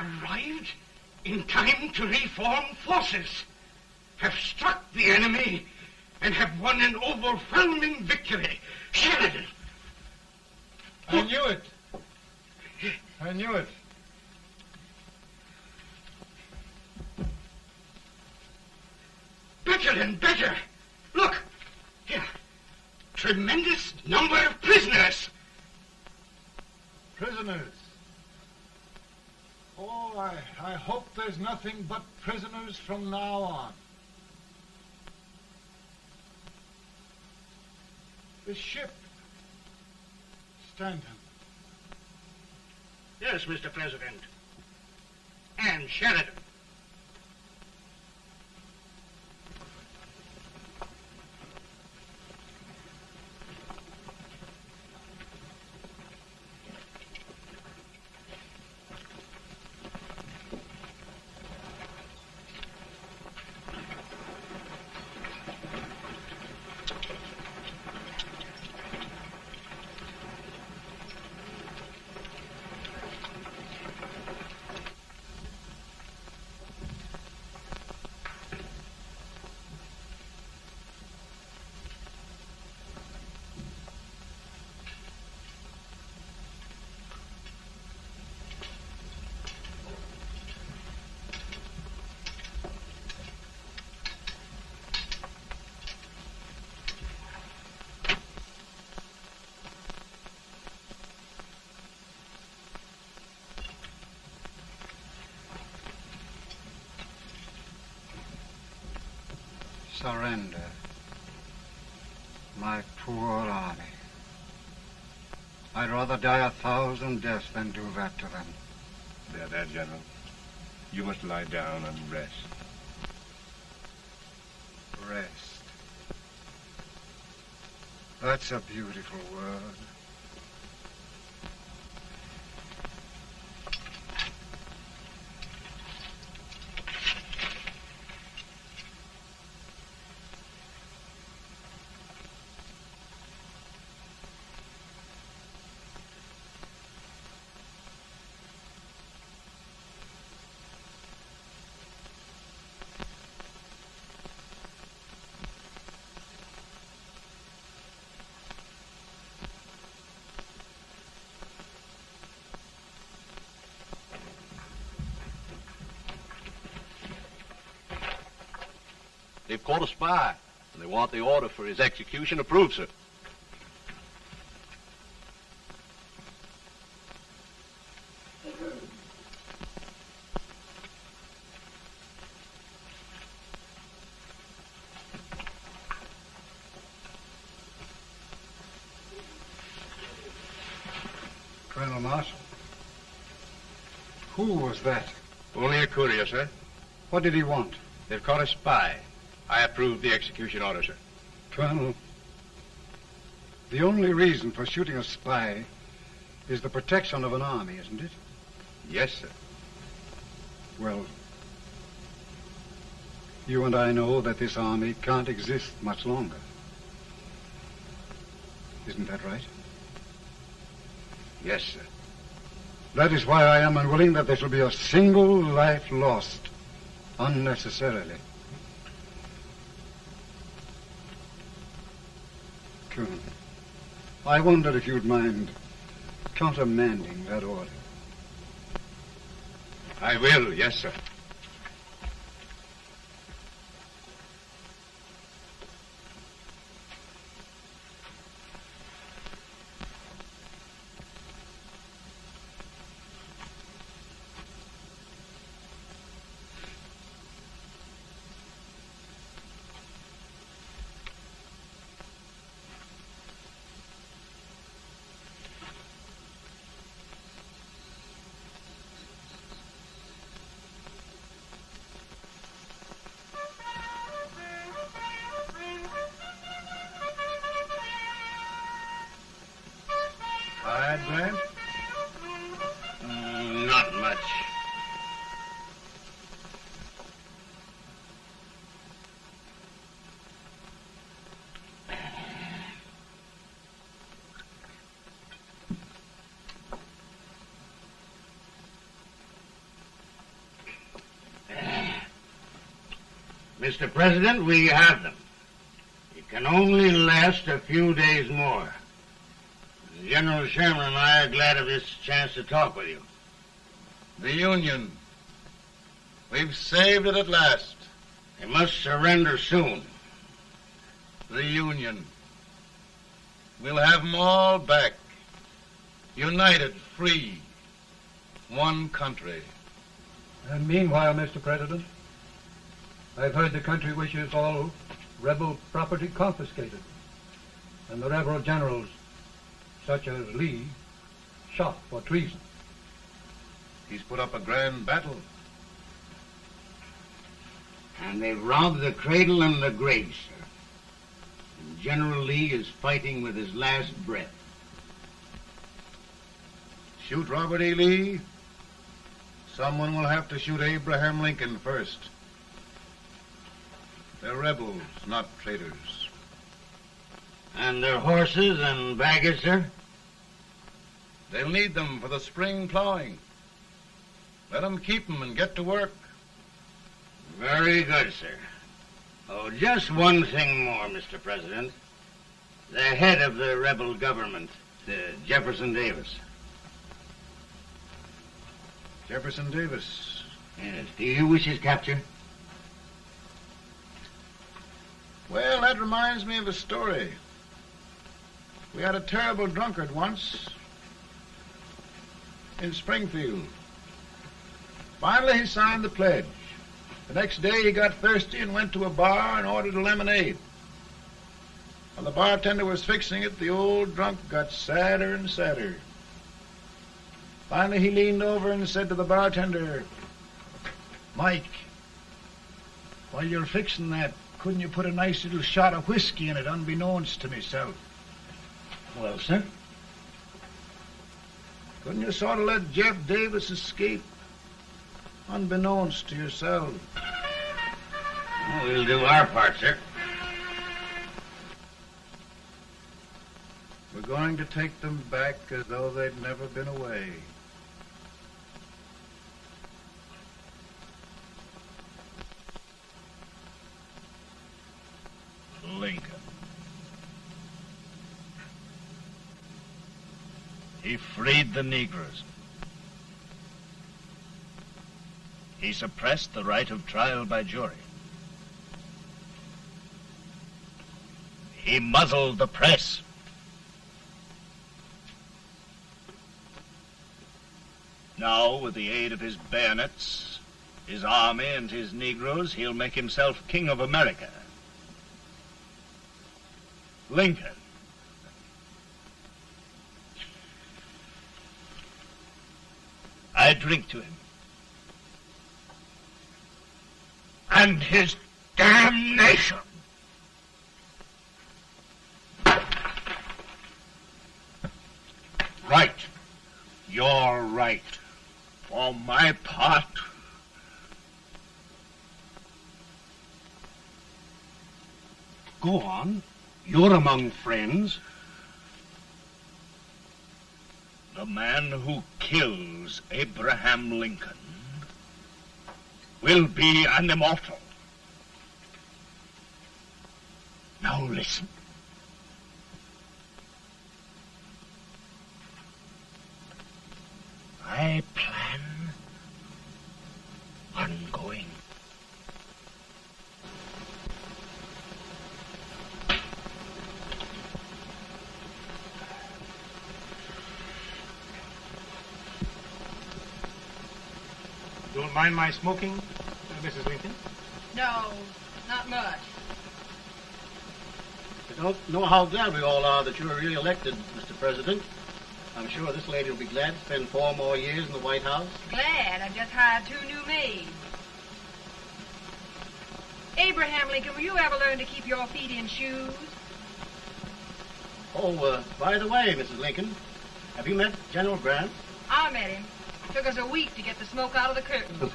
arrived in time to reform forces, have struck the enemy, and have won an overwhelming victory. Sheridan! I knew it. I knew it. Better and better. Look, here. Tremendous number of prisoners. Prisoners? Oh, I hope there's nothing but prisoners from now on. The ship. Stanton. Yes, Mr. President. And Sheridan. Surrender. My poor army. I'd rather die 1,000 deaths than do that to them. There, General. You must lie down and rest. Rest. That's a beautiful word. They've caught a spy, and they want the order for his execution approved, sir. Colonel Marshall. Who was that? Only a courier, sir. What did he want? They've caught a spy. I approve the execution order, sir. Colonel, the only reason for shooting a spy is the protection of an army, isn't it? Yes, sir. Well, you and I know that this army can't exist much longer. Isn't that right? Yes, sir. That is why I am unwilling that there shall be a single life lost unnecessarily. Colonel, I wonder if you'd mind countermanding that order. I will, yes, sir. Tired, Grant? Not much. Mr. President, we have them. It can only last a few days more. General Sherman and I are glad of this chance to talk with you. The Union. We've saved it at last. They must surrender soon. The Union. We'll have them all back. United, free. One country. And meanwhile, Mr. President, I've heard the country wishes all rebel property confiscated, and the rebel generals, such as Lee, shot for treason. He's put up a grand battle. And they've robbed the cradle and the grave, sir. And General Lee is fighting with his last breath. Shoot Robert E. Lee? Someone will have to shoot Abraham Lincoln first. They're rebels, not traitors. And their horses and baggage, sir? They'll need them for the spring plowing. Let them keep them and get to work. Very good, sir. Oh, just one thing more, Mr. President. The head of the rebel government, Jefferson Davis. Jefferson Davis? Yes. Do you wish his capture? Well, that reminds me of a story. We had a terrible drunkard once in Springfield. Finally, he signed the pledge. The next day, he got thirsty and went to a bar and ordered a lemonade. While the bartender was fixing it, the old drunk got sadder and sadder. Finally, he leaned over and said to the bartender, "Mike, while you're fixing that, couldn't you put a nice little shot of whiskey in it, unbeknownst to myself?" Well, sir? Couldn't you sort of let Jeff Davis escape, unbeknownst to yourself? Well, we'll do our part, sir. We're going to take them back as though they'd never been away. Lincoln. He freed the Negroes. He suppressed the right of trial by jury. He muzzled the press. Now, with the aid of his bayonets, his army, and his Negroes, he'll make himself king of America. Lincoln. I drink to him. And his damnation. Right. You're right. For my part, go on. You're among friends. The man who kills Abraham Lincoln will be an immortal. Now listen. I plan on going. Don't mind my smoking, Mrs. Lincoln? No, not much. I don't know how glad we all are that you were re-elected, Mr. President. I'm sure this lady will be glad to spend 4 more years in the White House. Glad. I've just hired 2 new maids. Abraham Lincoln, will you ever learn to keep your feet in shoes? Oh, by the way, Mrs. Lincoln, have you met General Grant? I met him. Took us a week to get the smoke out of the curtain.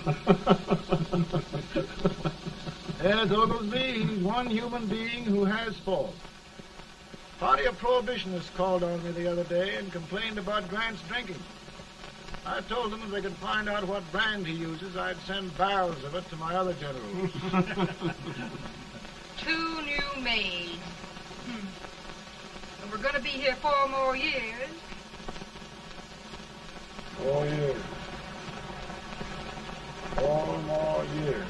Yes, Oglesby, he's one human being who has faults. Party of Prohibitionists called on me the other day and complained about Grant's drinking. I told them if they could find out what brand he uses, I'd send barrels of it to my other generals. 2 new maids. And we're going to be here 4 more years. 4 years. 4 more years.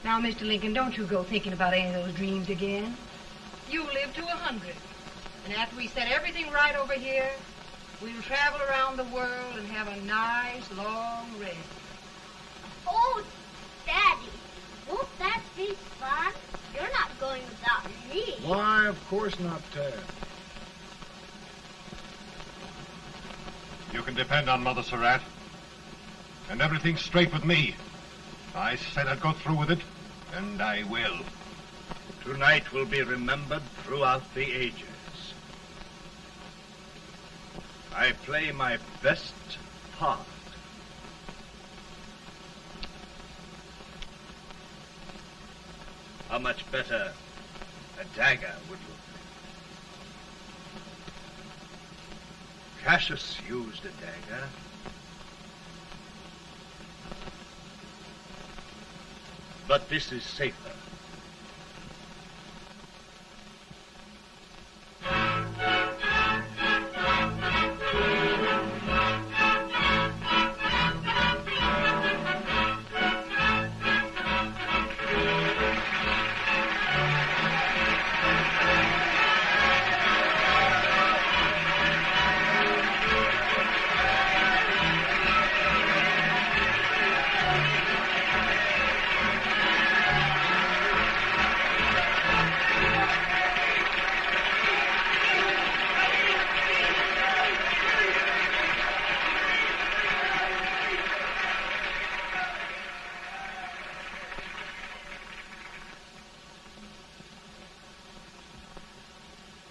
Now, Mr. Lincoln, don't you go thinking about any of those dreams again. You live to 100. And after we set everything right over here, we'll travel around the world and have a nice, long rest. Oh, Daddy, won't that be fun? You're not going without me. Why, of course not, Tad. You can depend on Mother Surratt. And everything's straight with me. I said I'd go through with it, and I will. Tonight will be remembered throughout the ages. I play my best part. How much better a dagger would look? Cassius used a dagger. But this is safer.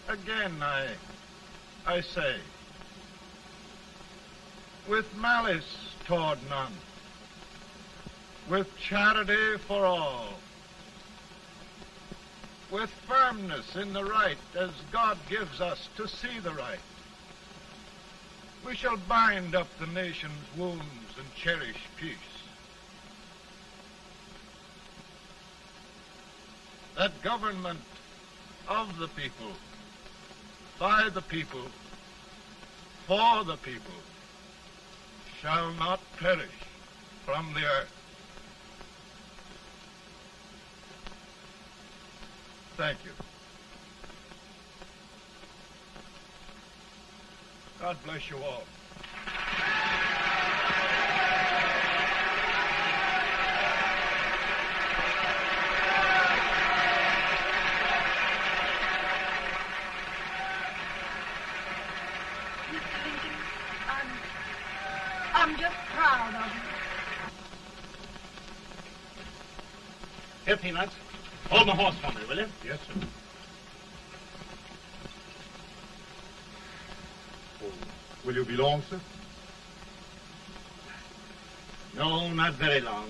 Again, I say, with malice toward none, with charity for all, with firmness in the right as God gives us to see the right, we shall bind up the nation's wounds and cherish peace. That government of the people, by the people, for the people, shall not perish from the earth. Thank you. God bless you all. I'm just proud of you. Here, Peanuts. Hold my horse for me, will you? Yes, sir. Oh, will you be long, sir? No, not very long.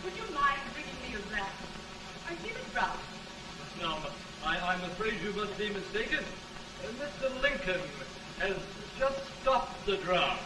Would you mind bringing me a wrap? I need a drop. No, I'm afraid you must be mistaken. Mr. Lincoln has just stopped the draft.